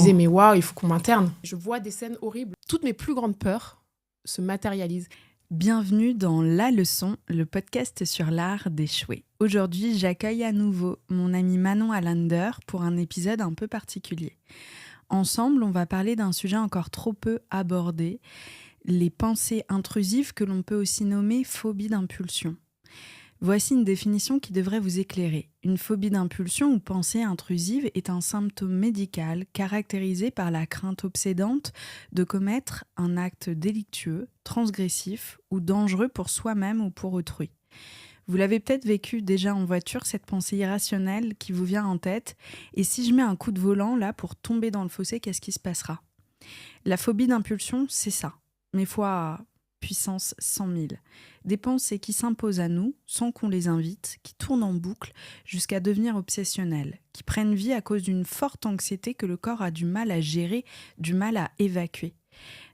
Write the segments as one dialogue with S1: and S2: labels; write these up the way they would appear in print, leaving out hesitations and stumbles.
S1: disais, mais waouh, il faut qu'on m'interne. Je vois des scènes horribles. Toutes mes plus grandes peurs se matérialisent.
S2: Bienvenue dans La Leçon, le podcast sur l'art d'échouer. Aujourd'hui, j'accueille à nouveau mon amie Manon Allender pour un épisode un peu particulier. Ensemble, on va parler d'un sujet encore trop peu abordé, les pensées intrusives que l'on peut aussi nommer phobie d'impulsion. Voici une définition qui devrait vous éclairer. Une phobie d'impulsion ou pensée intrusive est un symptôme médical caractérisé par la crainte obsédante de commettre un acte délictueux, transgressif ou dangereux pour soi-même ou pour autrui. Vous l'avez peut-être vécu déjà en voiture, cette pensée irrationnelle qui vous vient en tête. Et si je mets un coup de volant là pour tomber dans le fossé, qu'est-ce qui se passera ? La phobie d'impulsion, c'est ça. Mais fois puissance 100 000. Des pensées qui s'imposent à nous sans qu'on les invite, qui tournent en boucle jusqu'à devenir obsessionnelles, qui prennent vie à cause d'une forte anxiété que le corps a du mal à gérer, du mal à évacuer.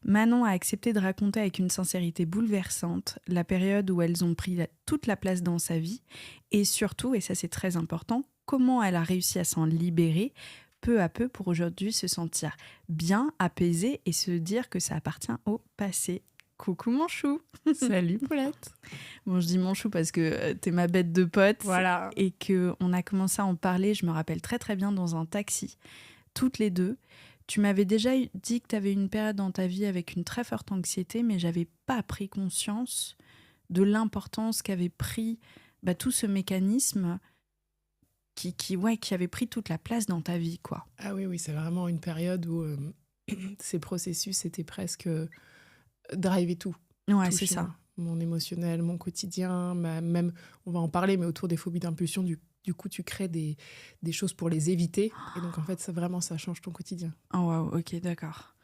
S2: Manon a accepté de raconter avec une sincérité bouleversante la période où elles ont pris toute la place dans sa vie et surtout, et ça c'est très important, comment elle a réussi à s'en libérer peu à peu pour aujourd'hui se sentir bien, apaisée et se dire que ça appartient au passé. Coucou mon chou.
S1: Salut Paulette.
S2: Bon, je dis mon chou parce que t'es ma bête de pote.
S1: Voilà.
S2: Et qu'on a commencé à en parler, je me rappelle très très bien, dans un taxi, toutes les deux. Tu m'avais déjà dit que tu avais une période dans ta vie avec une très forte anxiété, mais j'avais pas pris conscience de l'importance qu'avait pris tout ce mécanisme qui avait pris toute la place dans ta vie, quoi.
S1: Ah oui, c'est vraiment une période où ces processus étaient presque drive et tout.
S2: Ouais,
S1: Tout
S2: c'est
S1: chez
S2: ça.
S1: moi. Mon émotionnel, mon quotidien, même, on va en parler, mais autour des phobies d'impulsion, du coup, tu crées des choses pour les éviter. Et donc, en fait, ça change ton quotidien.
S2: Oh, wow, ok, d'accord.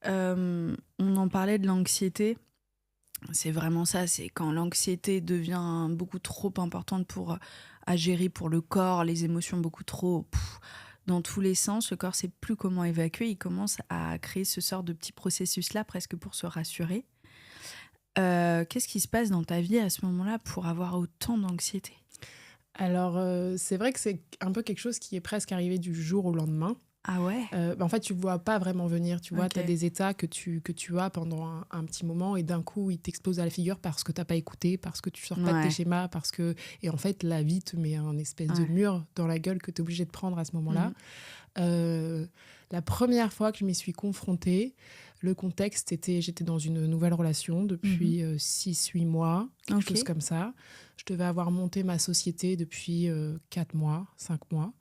S2: On en parlait de l'anxiété. C'est vraiment ça, c'est quand l'anxiété devient beaucoup trop importante à gérer pour le corps, les émotions beaucoup trop dans tous les sens, le corps sait plus comment évacuer, il commence à créer ce sort de petit processus-là presque pour se rassurer. Qu'est-ce qui se passe dans ta vie à ce moment-là pour avoir autant d'anxiété ?
S1: Alors, c'est vrai que c'est un peu quelque chose qui est presque arrivé du jour au lendemain.
S2: Ah ouais ?
S1: En fait, tu ne vois pas vraiment venir. Tu vois,
S2: Ok.
S1: tu as des états que tu as pendant un petit moment et d'un coup, ils t'explosent à la figure parce que tu n'as pas écouté, parce que tu ne sors pas de tes schémas, Et en fait, la vie te met un espèce de mur dans la gueule que tu es obligé de prendre à ce moment-là. La première fois que je m'y suis confrontée, le contexte était, j'étais dans une nouvelle relation depuis 6-8 mois, quelque chose comme ça. Je devais avoir monté ma société depuis 4 mois, 5 mois.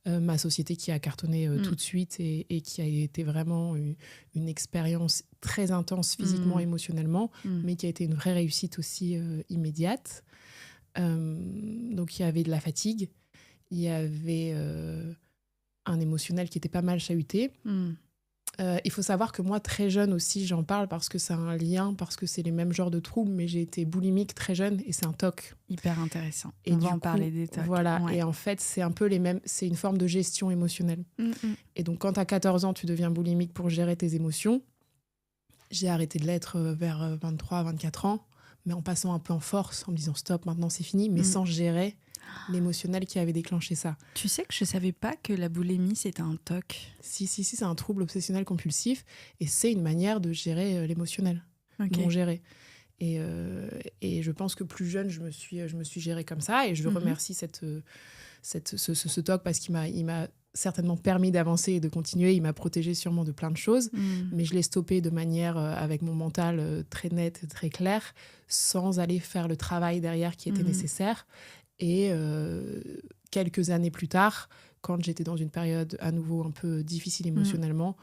S1: Ma société qui a cartonné tout de suite et qui a été vraiment une expérience très intense physiquement, émotionnellement, mais qui a été une vraie réussite aussi immédiate. Donc il y avait de la fatigue, il y avait un émotionnel qui était pas mal chahuté. Il faut savoir que moi, très jeune aussi, j'en parle parce que c'est un lien, parce que c'est les mêmes genres de troubles, mais j'ai été boulimique très jeune et c'est un TOC.
S2: Hyper intéressant.
S1: Et
S2: on va en parler des TOC.
S1: Voilà, et en fait, c'est un peu les mêmes, c'est une forme de gestion émotionnelle. Et donc, quand tu as 14 ans, tu deviens boulimique pour gérer tes émotions. J'ai arrêté de l'être vers 23-24 ans, mais en passant un peu en force, en me disant stop, maintenant c'est fini, mais sans gérer l'émotionnel qui avait déclenché ça.
S2: Tu sais que je savais pas que la boulimie c'était un TOC.
S1: Si, c'est un trouble obsessionnel compulsif et c'est une manière de gérer l'émotionnel, non géré. Et je pense que plus jeune, je me suis gérée comme ça et je remercie ce TOC parce qu'il m'a certainement permis d'avancer et de continuer. Il m'a protégée sûrement de plein de choses, mais je l'ai stoppé de manière avec mon mental très net, très clair, sans aller faire le travail derrière qui était nécessaire. Et quelques années plus tard, quand j'étais dans une période à nouveau un peu difficile émotionnellement,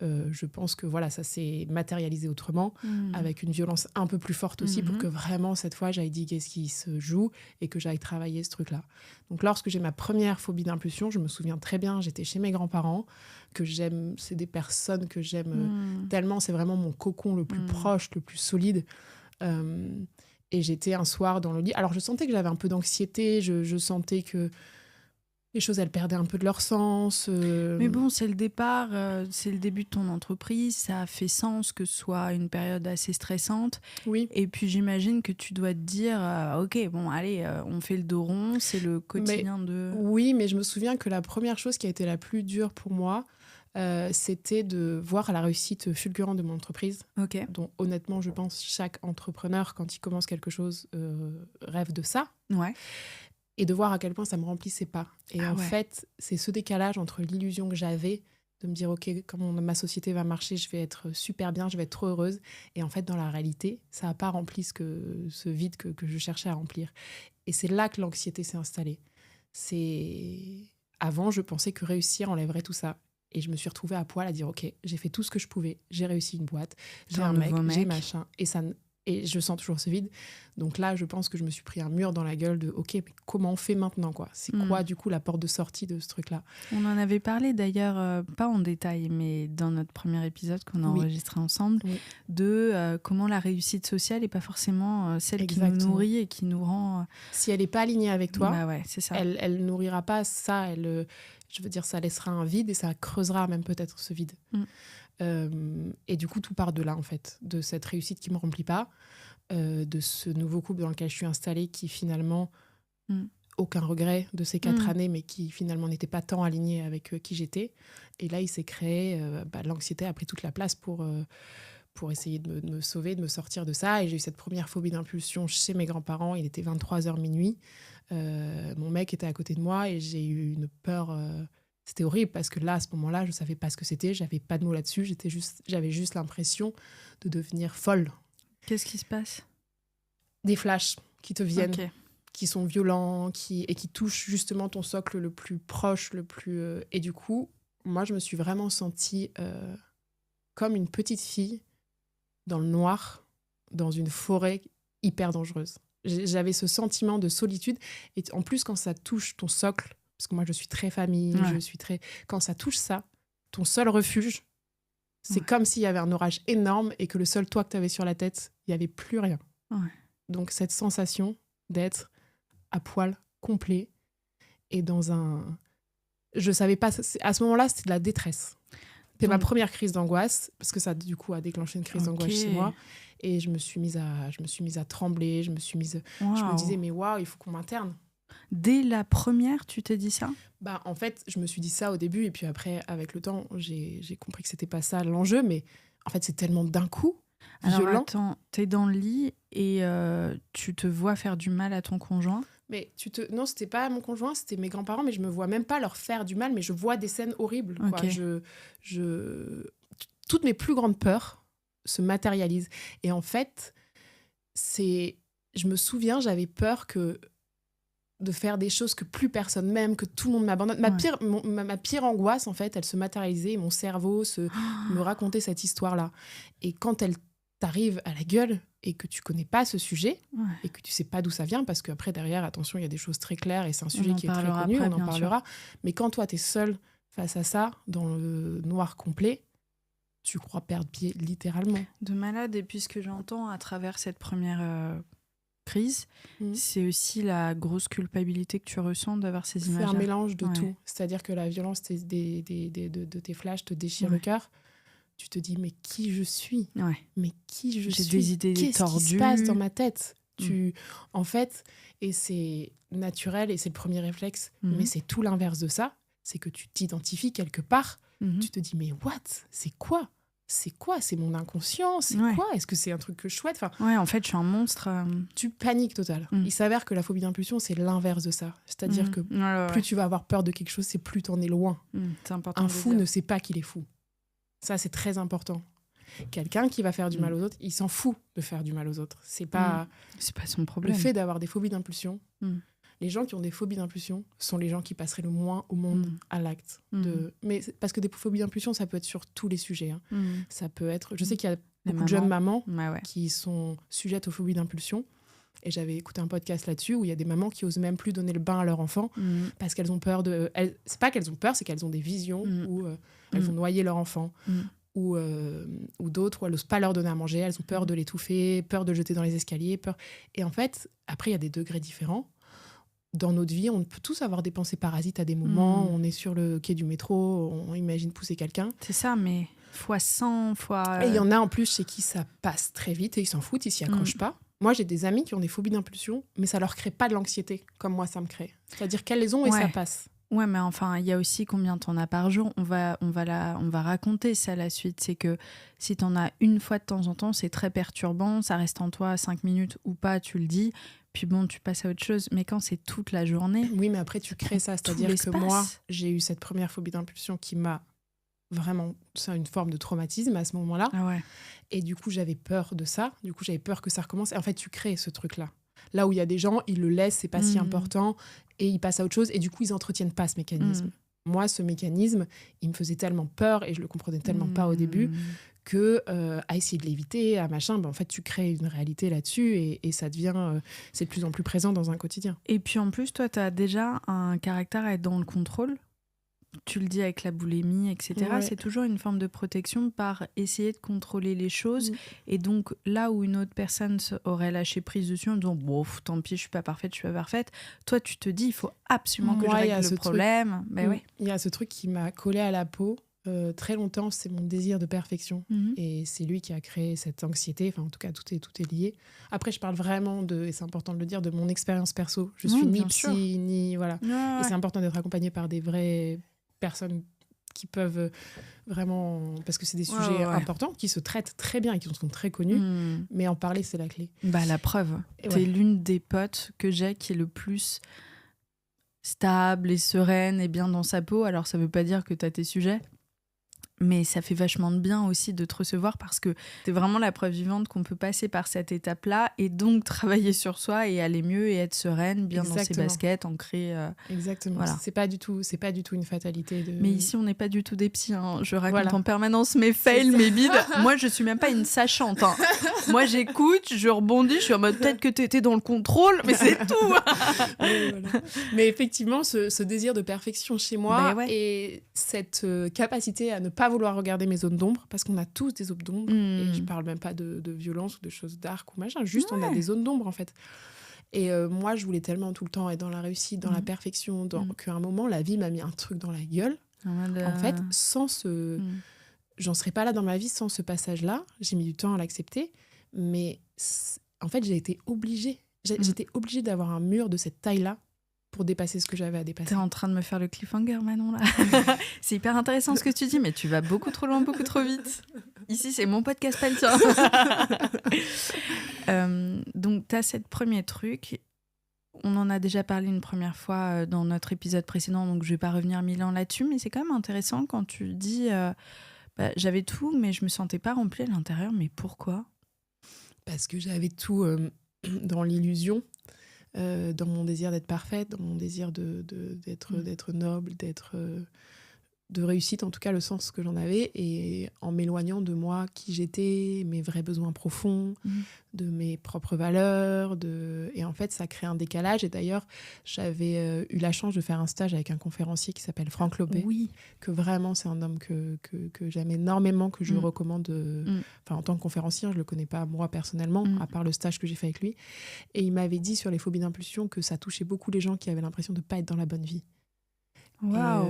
S1: je pense que voilà, ça s'est matérialisé autrement, avec une violence un peu plus forte aussi, pour que vraiment, cette fois, j'aille dire qu'est-ce qui se joue et que j'aille travailler ce truc-là. Donc, lorsque j'ai ma première phobie d'impulsion, je me souviens très bien, j'étais chez mes grands-parents, que j'aime, c'est des personnes que j'aime tellement, c'est vraiment mon cocon le plus proche, le plus solide. Et j'étais un soir dans le lit. Alors, je sentais que j'avais un peu d'anxiété. Je sentais que les choses, elles perdaient un peu de leur sens.
S2: Mais bon, c'est le départ, c'est le début de ton entreprise. Ça a fait sens que ce soit une période assez stressante.
S1: Oui.
S2: Et puis, j'imagine que tu dois te dire, OK, bon, allez, on fait le dos rond. C'est le quotidien de...
S1: Oui, mais je me souviens que la première chose qui a été la plus dure pour moi, c'était de voir la réussite fulgurante de mon entreprise, dont honnêtement, je pense, chaque entrepreneur, quand il commence quelque chose, rêve de ça.
S2: Ouais.
S1: Et de voir à quel point ça me remplissait pas. Et fait, c'est ce décalage entre l'illusion que j'avais de me dire, OK, comment ma société va marcher, je vais être super bien, je vais être trop heureuse. Et en fait, dans la réalité, ça n'a pas rempli ce vide que je cherchais à remplir. Et c'est là que l'anxiété s'est installée. Avant, je pensais que réussir enlèverait tout ça. Et je me suis retrouvée à poil à dire, OK, j'ai fait tout ce que je pouvais, j'ai réussi une boîte, j'ai un mec, j'ai machin. Et je sens toujours ce vide. Donc là, je pense que je me suis pris un mur dans la gueule de « Ok, mais comment on fait maintenant, quoi ?» C'est quoi, du coup, la porte de sortie de ce truc-là ?
S2: On en avait parlé d'ailleurs, pas en détail, mais dans notre premier épisode qu'on a enregistré ensemble, de comment la réussite sociale n'est pas forcément celle qui nous nourrit et qui nous rend...
S1: Si elle n'est pas alignée avec toi,
S2: c'est ça.
S1: Elle nourrira pas ça. Je veux dire, ça laissera un vide et ça creusera même peut-être ce vide. Et du coup, tout part de là, en fait, de cette réussite qui ne me remplit pas, de ce nouveau couple dans lequel je suis installée qui finalement, aucun regret de ces 4 années, mais qui finalement n'était pas tant aligné avec qui j'étais. Et là, il s'est créé, l'anxiété a pris toute la place pour essayer de me sauver, de me sortir de ça. Et j'ai eu cette première phobie d'impulsion chez mes grands-parents. Il était 23h minuit. Mon mec était à côté de moi et j'ai eu une peur... C'était horrible parce que là, à ce moment-là, je ne savais pas ce que c'était. Je n'avais pas de mots là-dessus. J'avais juste l'impression de devenir folle.
S2: Qu'est-ce qui se passe ?
S1: Des flashs qui te viennent, qui sont violents et qui touchent justement ton socle le plus proche, le plus... Et du coup, moi, je me suis vraiment sentie comme une petite fille dans le noir, dans une forêt hyper dangereuse. J'avais ce sentiment de solitude. Et en plus, quand ça touche ton socle, parce que moi, je suis très famille, quand ça touche ça, ton seul refuge, c'est comme s'il y avait un orage énorme et que le seul toit que tu avais sur la tête, il n'y avait plus rien. Donc, cette sensation d'être à poil complet et dans un... Je savais pas... À ce moment-là, c'était de la détresse. C'était ma première crise d'angoisse, parce que ça, du coup, a déclenché une crise d'angoisse chez moi. Et je me suis mise à trembler, je me disais, mais waouh, il faut qu'on m'interne.
S2: Dès la première, tu t'es dit ça ?
S1: En fait, je me suis dit ça au début, et puis après, avec le temps, j'ai compris que c'était pas ça l'enjeu, mais en fait, c'est tellement d'un coup, violent.
S2: Alors attends, t'es dans le lit et tu te vois faire du mal à ton conjoint ?
S1: Mais non, c'était pas mon conjoint, c'était mes grands-parents, mais je me vois même pas leur faire du mal, mais je vois des scènes horribles. Quoi. Toutes mes plus grandes peurs se matérialisent. Et en fait, je me souviens, j'avais peur de faire des choses que plus personne m'aime, que tout le monde m'abandonne. Ma pire angoisse, en fait, elle se matérialisait et mon cerveau me racontait cette histoire-là. Et quand elle t'arrive à la gueule et que tu connais pas ce sujet et que tu sais pas d'où ça vient, parce qu'après, derrière, attention, il y a des choses très claires et c'est un sujet qui est très connu, on en parlera. Sûr. Mais quand toi, tu es seule face à ça, dans le noir complet, tu crois perdre pied littéralement.
S2: De malade, et puis ce que j'entends à travers cette première... crise, c'est aussi la grosse culpabilité que tu ressens d'avoir ces images.
S1: C'est un mélange de tout. C'est-à-dire que la violence de tes flashs te déchire le cœur. Tu te dis, mais qui je suis ? Mais qui je suis ?
S2: J'ai des idées tordues.
S1: Qu'est-ce qui se passe dans ma tête ? En fait, et c'est naturel et c'est le premier réflexe, mais c'est tout l'inverse de ça. C'est que tu t'identifies quelque part. Tu te dis, mais what ? C'est quoi ? C'est mon inconscient ? C'est quoi ? Est-ce que c'est un truc que je souhaite ?
S2: En fait, je suis un monstre.
S1: Tu paniques total. Il s'avère que la phobie d'impulsion, c'est l'inverse de ça. C'est-à-dire que plus tu vas avoir peur de quelque chose, c'est plus t'en es loin.
S2: C'est important.
S1: Un fou ne sait pas qu'il est fou. Ça, c'est très important. Quelqu'un qui va faire du mal aux autres, il s'en fout de faire du mal aux autres. C'est pas
S2: son problème.
S1: Le fait d'avoir des phobies d'impulsion... Les gens qui ont des phobies d'impulsion sont les gens qui passeraient le moins au monde à l'acte. Mais parce que des phobies d'impulsion, ça peut être sur tous les sujets. Hein. Ça peut être... Je sais qu'il y a beaucoup de jeunes mamans qui sont sujettes aux phobies d'impulsion. Et j'avais écouté un podcast là-dessus où il y a des mamans qui osent même plus donner le bain à leur enfant parce qu'elles ont peur de... C'est pas qu'elles ont peur, c'est qu'elles ont des visions où elles vont noyer leur enfant. Ou d'autres où elles n'osent pas leur donner à manger. Elles ont peur de l'étouffer, peur de le jeter dans les escaliers. Et en fait, après, il y a des degrés différents. Dans notre vie, on peut tous avoir des pensées parasites à des moments. On est sur le quai du métro, on imagine pousser quelqu'un.
S2: C'est ça, mais fois 100, fois...
S1: Et il y en a en plus chez qui ça passe très vite et ils s'en foutent, ils s'y accrochent pas. Moi, j'ai des amis qui ont des phobies d'impulsion, mais ça leur crée pas de l'anxiété, comme moi, ça me crée. C'est-à-dire qu'elles les ont et ça passe.
S2: Ouais, mais enfin, il y a aussi combien t'en as par jour. On va raconter ça à la suite. C'est que si t'en as une fois de temps en temps, c'est très perturbant. Ça reste en toi 5 minutes ou pas, tu le dis. Puis bon, tu passes à autre chose. Mais quand c'est toute la journée...
S1: Oui, mais après, tu crées ça. C'est-à-dire que moi, j'ai eu cette première phobie d'impulsion qui m'a vraiment... C'est une forme de traumatisme à ce moment-là.
S2: Ah ouais.
S1: Et du coup, j'avais peur de ça. Du coup, j'avais peur que ça recommence. Et en fait, tu crées ce truc-là. Là où il y a des gens, ils le laissent, c'est pas si important, et ils passent à autre chose, et du coup, ils entretiennent pas ce mécanisme. Moi, ce mécanisme, il me faisait tellement peur, et je le comprenais tellement pas au début, que à essayer de l'éviter, à machin, en fait, tu crées une réalité là-dessus, et ça devient... c'est de plus en plus présent dans un quotidien.
S2: Et puis en plus, toi, tu as déjà un caractère à être dans le contrôle. Tu le dis avec la boulimie, etc.
S1: Ouais.
S2: C'est toujours une forme de protection par essayer de contrôler les choses. Et donc, là où une autre personne aurait lâché prise dessus en disant « Bon, tant pis, je suis pas parfaite, toi, tu te dis « Il faut absolument que je règle le problème. »
S1: Il y a ce truc qui m'a collé à la peau très longtemps, c'est mon désir de perfection. Et c'est lui qui a créé cette anxiété. Enfin, en tout cas, tout est lié. Après, je parle vraiment et c'est important de le dire, de mon expérience perso. Je suis ni psy, ni... Voilà. Et c'est important d'être accompagnée par des vraies personnes qui peuvent vraiment... Parce que c'est des sujets importants, qui se traitent très bien et qui sont très connus. Mais en parler, c'est la clé.
S2: Bah, la preuve. T'es l'une des potes que j'ai qui est le plus stable et sereine et bien dans sa peau. Alors, ça veut pas dire que t'as tes sujets, mais ça fait vachement de bien aussi de te recevoir parce que t'es vraiment la preuve vivante qu'on peut passer par cette étape-là et donc travailler sur soi et aller mieux et être sereine, bien dans ses baskets, ancrée.
S1: Exactement.
S2: Voilà.
S1: C'est pas du tout une fatalité.
S2: Mais ici, on n'est pas du tout des psys. Hein. Je raconte en permanence mes fails, mes bides. Moi, je suis même pas une sachante. Hein. Moi, j'écoute, je rebondis, je suis en mode peut-être que t'étais dans le contrôle, mais c'est tout.
S1: Mais effectivement, ce désir de perfection chez moi et cette capacité à ne pas vouloir regarder mes zones d'ombre, parce qu'on a tous des zones d'ombre, et je parle même pas de violence ou de choses dark ou machin, juste on a des zones d'ombre en fait. Et moi, je voulais tellement tout le temps être dans la réussite, dans la perfection, qu'à un moment, la vie m'a mis un truc dans la gueule. En fait, sans ce... J'en serais pas là dans ma vie sans ce passage-là. J'ai mis du temps à l'accepter. Mais en fait, j'ai été obligée. J'étais obligée d'avoir un mur de cette taille-là pour dépasser ce que j'avais à dépasser.
S2: T'es en train de me faire le cliffhanger, Manon, là. C'est hyper intéressant ce que tu dis, mais tu vas beaucoup trop loin, beaucoup trop vite. Ici, c'est mon podcast, pas le tien. Donc, t'as ce premier truc. On en a déjà parlé une première fois dans notre épisode précédent, donc je vais pas revenir 1000 ans là-dessus, mais c'est quand même intéressant quand tu dis j'avais tout, mais je me sentais pas remplie à l'intérieur. Mais pourquoi ?
S1: Parce que j'avais tout dans l'illusion. Dans mon désir d'être parfaite, dans mon désir d'être noble, de réussite, en tout cas le sens que j'en avais, et en m'éloignant de moi, qui j'étais, mes vrais besoins profonds, de mes propres valeurs, et en fait ça crée un décalage. Et d'ailleurs j'avais eu la chance de faire un stage avec un conférencier qui s'appelle Franck Lobé, que vraiment c'est un homme que j'aime énormément, que je recommande en tant que conférencier, je le connais pas moi personnellement, à part le stage que j'ai fait avec lui, et il m'avait dit sur les phobies d'impulsion que ça touchait beaucoup les gens qui avaient l'impression de pas être dans la bonne vie.
S2: Wow.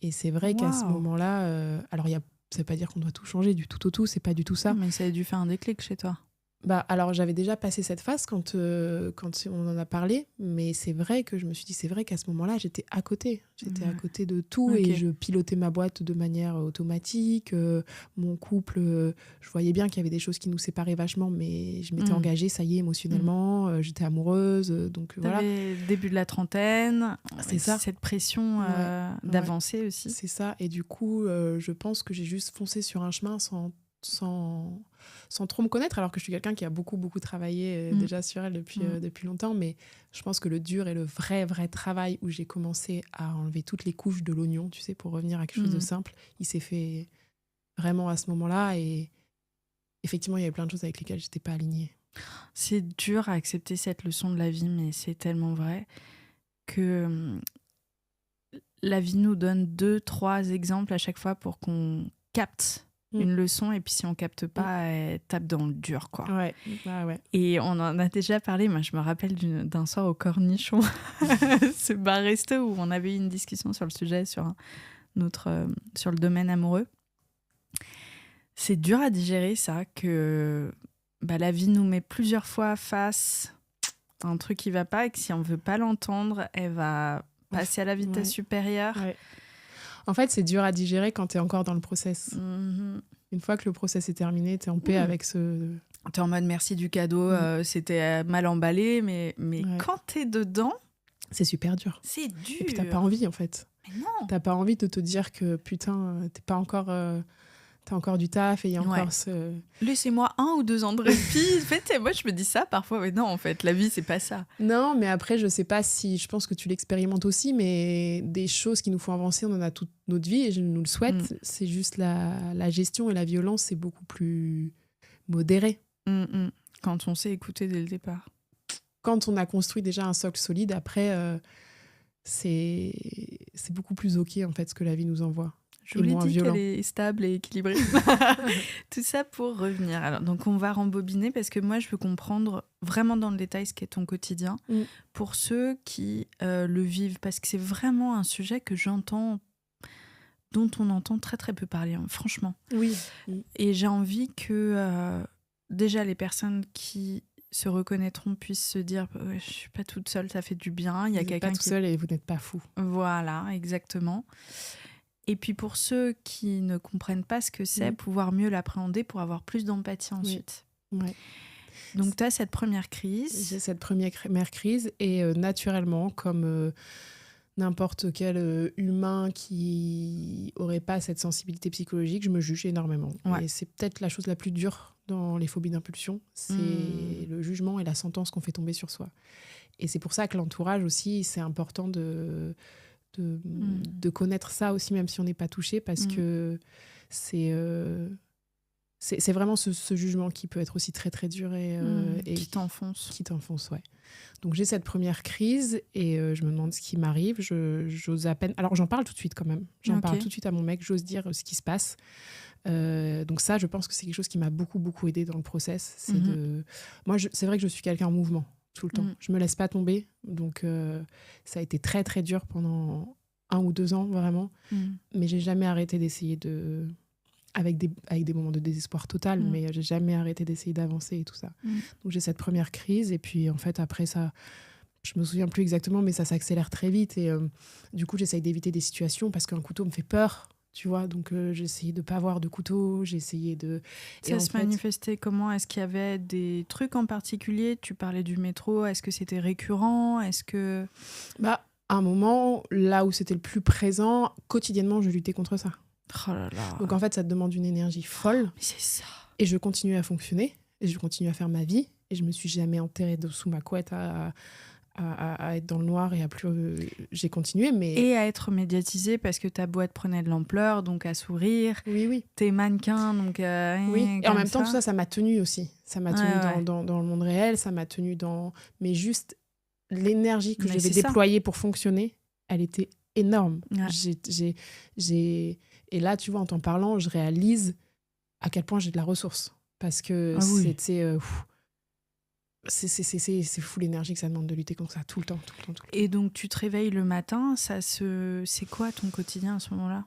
S1: Et c'est vrai qu'à ce moment-là, alors ça veut pas dire qu'on doit tout changer du tout au tout, c'est pas du tout ça.
S2: Mais ça a dû faire un déclic chez toi.
S1: Alors j'avais déjà passé cette phase quand on en a parlé, mais c'est vrai que je me suis dit, c'est vrai qu'à ce moment-là, j'étais à côté. J'étais à côté de tout, et je pilotais ma boîte de manière automatique. Mon couple, je voyais bien qu'il y avait des choses qui nous séparaient vachement, mais je m'étais engagée, ça y est, émotionnellement, j'étais amoureuse, donc voilà.
S2: Début de la trentaine,
S1: c'est ça.
S2: Cette pression d'avancer aussi.
S1: C'est ça, et du coup, je pense que j'ai juste foncé sur un chemin sans trop me connaître, alors que je suis quelqu'un qui a beaucoup travaillé déjà sur elle depuis longtemps, mais je pense que le dur et le vrai travail où j'ai commencé à enlever toutes les couches de l'oignon, tu sais, pour revenir à quelque chose de simple, il s'est fait vraiment à ce moment-là, et effectivement il y avait plein de choses avec lesquelles j'étais pas alignée.
S2: C'est dur à accepter cette leçon de la vie, mais c'est tellement vrai que la vie nous donne 2-3 exemples à chaque fois pour qu'on capte une leçon, et puis si on capte pas, elle tape dans le dur, quoi.
S1: Ouais.
S2: Et on en a déjà parlé. Moi, je me rappelle d'un soir au Cornichon, ce bar-resto où on avait eu une discussion sur le sujet, sur le domaine amoureux. C'est dur à digérer, ça, que la vie nous met plusieurs fois face à un truc qui va pas, et que si on veut pas l'entendre, elle va passer à la vitesse supérieure.
S1: Ouais. En fait, c'est dur à digérer quand tu es encore dans le process. Une fois que le process est terminé, tu es en paix avec ce...
S2: Tu es en mode merci du cadeau, c'était mal emballé, mais quand tu es dedans...
S1: C'est super dur.
S2: C'est dur.
S1: Et puis tu n'as pas envie, en fait.
S2: Mais non.
S1: Tu n'as pas envie de te dire que, putain, tu n'es pas encore... T'as encore du taf et il y a encore ce...
S2: Laissez-moi 1 ou 2 ans de répit. En fait, moi, je me dis ça parfois. Mais non, en fait, la vie, c'est pas ça.
S1: Non, mais après, je sais pas si... Je pense que tu l'expérimentes aussi, mais des choses qui nous font avancer, on en a toute notre vie et je nous le souhaite. C'est juste la gestion et la violence, c'est beaucoup plus modéré.
S2: Quand on sait écouter dès le départ.
S1: Quand on a construit déjà un socle solide, après, c'est beaucoup plus OK, en fait, ce que la vie nous envoie.
S2: Je vous l'ai dit qu'elle est stable et équilibrée. Tout ça pour revenir. Alors, donc, on va rembobiner parce que moi, je veux comprendre vraiment dans le détail ce qu'est ton quotidien pour ceux qui le vivent. Parce que c'est vraiment un sujet que j'entends, dont on entend très, très peu parler, hein, franchement.
S1: Oui.
S2: Et j'ai envie que déjà les personnes qui se reconnaîtront puissent se dire je ne suis pas toute seule, ça fait du bien. Il y a quelqu'un
S1: pas tout seul et vous n'êtes pas fou.
S2: Voilà, exactement. Et puis pour ceux qui ne comprennent pas ce que c'est, pouvoir mieux l'appréhender pour avoir plus d'empathie ensuite.
S1: Ouais.
S2: Donc tu as cette première crise.
S1: J'ai cette première crise et naturellement, comme n'importe quel humain qui n'aurait pas cette sensibilité psychologique, je me juge énormément. Ouais. Et c'est peut-être la chose la plus dure dans les phobies d'impulsion, c'est le jugement et la sentence qu'on fait tomber sur soi. Et c'est pour ça que l'entourage aussi, c'est important de connaître ça aussi, même si on n'est pas touché, parce que c'est vraiment ce jugement qui peut être aussi très très dur et
S2: qui t'enfonce.
S1: Qui t'enfonce, ouais. Donc j'ai cette première crise et je me demande ce qui m'arrive. J'ose à peine... Alors j'en parle tout de suite quand même. J'en parle tout de suite à mon mec, j'ose dire ce qui se passe. Donc ça, je pense que c'est quelque chose qui m'a beaucoup beaucoup aidée dans le process. C'est Moi, c'est vrai que je suis quelqu'un en mouvement tout le temps. Je me laisse pas tomber. Donc ça a été très très dur pendant 1 ou 2 ans vraiment. Mais j'ai jamais arrêté d'essayer avec des moments de désespoir total, mais j'ai jamais arrêté d'essayer d'avancer et tout ça. Donc j'ai cette première crise et puis en fait après ça, je me souviens plus exactement, mais ça s'accélère très vite et du coup j'essaye d'éviter des situations parce qu'un couteau me fait peur. Tu vois, donc j'ai essayé de ne pas avoir de couteau, j'ai essayé de...
S2: Ça se manifestait comment ? Est-ce qu'il y avait des trucs en particulier ? Tu parlais du métro, est-ce que c'était récurrent ? Est-ce que...
S1: À un moment, là où c'était le plus présent, quotidiennement, je luttais contre ça.
S2: Oh là là.
S1: Donc en fait, ça te demande une énergie folle.
S2: Mais c'est ça.
S1: Et je continue à fonctionner, et je continue à faire ma vie, et je me suis jamais enterrée sous ma couette à être dans le noir et à plus... j'ai continué, mais...
S2: Et à être médiatisée parce que ta boîte prenait de l'ampleur, donc à sourire.
S1: Oui.
S2: T'es mannequin, donc...
S1: oui, et en même temps, tout ça, ça m'a tenue aussi. Ça m'a tenue dans le monde réel, ça m'a tenue dans... Mais juste, l'énergie que je devais déployer pour fonctionner, elle était énorme. Ouais. Et là, tu vois, en t'en parlant, je réalise à quel point j'ai de la ressource. Parce que c'était... c'est fou l'énergie que ça demande de lutter contre ça tout le temps.
S2: Et donc tu te réveilles le matin, c'est quoi ton quotidien à ce moment-là ?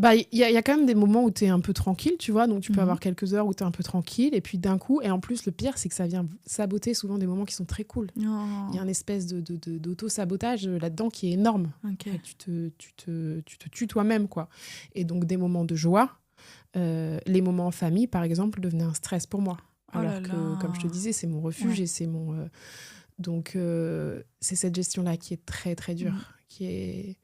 S1: Il y a quand même des moments où tu es un peu tranquille, tu vois, donc tu peux avoir quelques heures où tu es un peu tranquille, et puis d'un coup, et en plus le pire c'est que ça vient saboter souvent des moments qui sont très cool. Il y a une espèce d'auto-sabotage là-dedans qui est énorme.
S2: Okay.
S1: Tu te tues toi-même, quoi. Et donc des moments de joie, les moments en famille par exemple devenaient un stress pour moi. Alors que, comme je te disais, c'est mon refuge et c'est mon... Donc, c'est cette gestion-là qui est très, très dure. C'est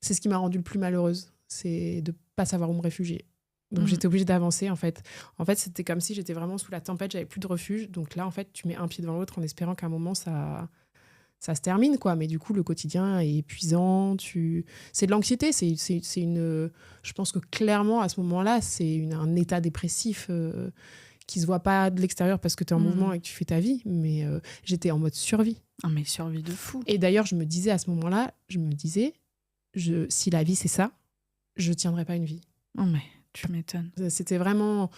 S1: ce qui m'a rendue le plus malheureuse, c'est de ne pas savoir où me réfugier. Donc, j'étais obligée d'avancer, en fait. En fait, c'était comme si j'étais vraiment sous la tempête, j'avais plus de refuge. Donc là, en fait, tu mets un pied devant l'autre en espérant qu'à un moment, ça se termine, quoi. Mais du coup, le quotidien est épuisant. C'est de l'anxiété. C'est une... Je pense que clairement, à ce moment-là, c'est un état dépressif... qui se voit pas de l'extérieur parce que tu es en mouvement et que tu fais ta vie, mais j'étais en mode survie.
S2: Ah, mais survie de fou.
S1: Et d'ailleurs, je me disais à ce moment-là, si la vie c'est ça, je tiendrai pas une vie.
S2: Oh mais tu m'étonnes.
S1: C'était vraiment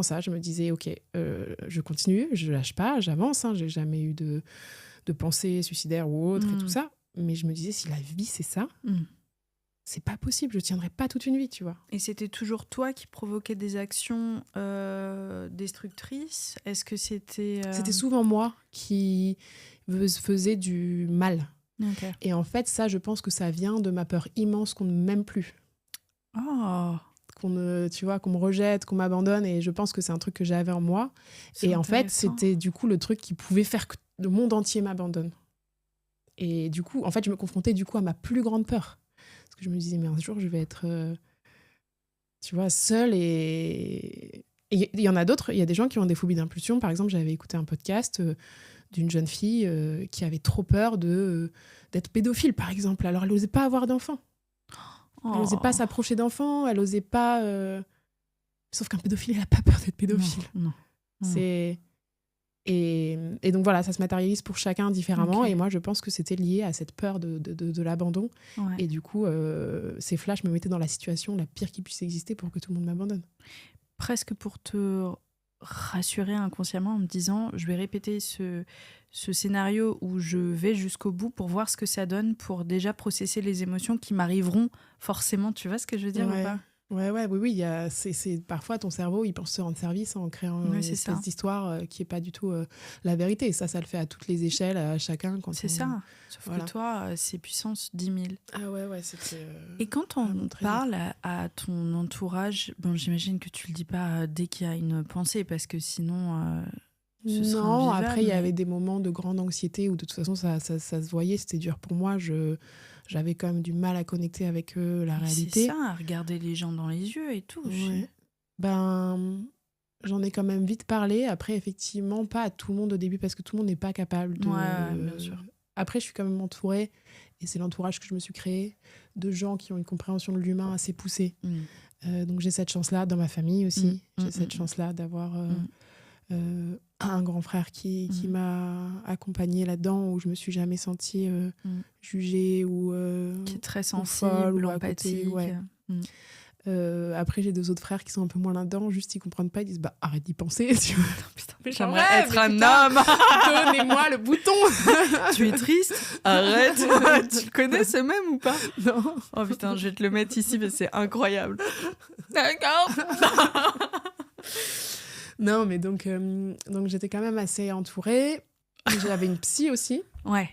S1: ça. Je me disais, ok, je continue, je lâche pas, j'avance. J'ai jamais eu de pensée suicidaire ou autre et tout ça. Mais je me disais, si la vie c'est ça, c'est pas possible, je tiendrai pas toute une vie, tu vois.
S2: Et c'était toujours toi qui provoquais des actions destructrices ? Est-ce que c'était...
S1: C'était souvent moi qui faisais du mal.
S2: Okay.
S1: Et en fait, ça, je pense que ça vient de ma peur immense qu'on ne m'aime plus.
S2: Oh.
S1: Qu'on me rejette, qu'on m'abandonne. Et je pense que c'est un truc que j'avais en moi. Et en fait, c'était du coup le truc qui pouvait faire que le monde entier m'abandonne. Et du coup, en fait, je me confrontais du coup à ma plus grande peur. Parce que je me disais, mais un jour, je vais être, seule. Et il y en a d'autres, il y a des gens qui ont des phobies d'impulsion. Par exemple, j'avais écouté un podcast d'une jeune fille qui avait trop peur d'être pédophile, par exemple. Alors, elle n'osait pas avoir d'enfants. Elle n'osait pas s'approcher d'enfants, elle n'osait pas... Sauf qu'un pédophile, il n'a pas peur d'être pédophile.
S2: Non.
S1: C'est... Et donc voilà, ça se matérialise pour chacun différemment.
S2: Okay.
S1: Et moi, je pense que c'était lié à cette peur de l'abandon.
S2: Ouais.
S1: Et du coup, ces flashs me mettaient dans la situation la pire qui puisse exister pour que tout le monde m'abandonne.
S2: Presque pour te rassurer inconsciemment en me disant, je vais répéter ce scénario où je vais jusqu'au bout pour voir ce que ça donne, pour déjà processer les émotions qui m'arriveront forcément. Tu vois ce que je veux dire ou pas ?
S1: Oui. C'est parfois ton cerveau, il pense se rendre service en créant une espèce d'histoire qui n'est pas du tout la vérité. Et ça le fait à toutes les échelles, à chacun.
S2: Ça. Sauf que toi, c'est puissance 10 000.
S1: Ah ouais, c'était...
S2: Et quand on parle à ton entourage, bon, j'imagine que tu le dis pas dès qu'il y a une pensée, parce que sinon...
S1: non, après, il y avait des moments de grande anxiété où de toute façon, ça se voyait, c'était dur pour moi. J'avais quand même du mal à connecter avec la réalité.
S2: C'est ça, à regarder les gens dans les yeux et tout.
S1: Ouais. J'en ai quand même vite parlé. Après, effectivement, pas à tout le monde au début, parce que tout le monde n'est pas capable de...
S2: Ouais, bien sûr.
S1: Après, je suis quand même entourée, et c'est l'entourage que je me suis créé, de gens qui ont une compréhension de l'humain assez poussée. Donc j'ai cette chance-là dans ma famille aussi. J'ai cette chance-là d'avoir... un grand frère qui m'a accompagnée là-dedans, où je me suis jamais sentie jugée ou
S2: qui est très sensible,
S1: folle, ou
S2: empathique.
S1: Après, j'ai 2 autres frères qui sont un peu moins là-dedans, juste ils comprennent pas, ils disent arrête d'y penser.
S2: Putain, j'aimerais être un homme.
S1: Donnez-moi le bouton.
S2: Tu es triste, arrête. Tu le connais ce même ou pas?
S1: Non.
S2: Oh putain, je vais te le mettre ici, mais c'est incroyable. D'accord.
S1: Non, mais donc j'étais quand même assez entourée. J'avais une psy aussi.
S2: Ouais.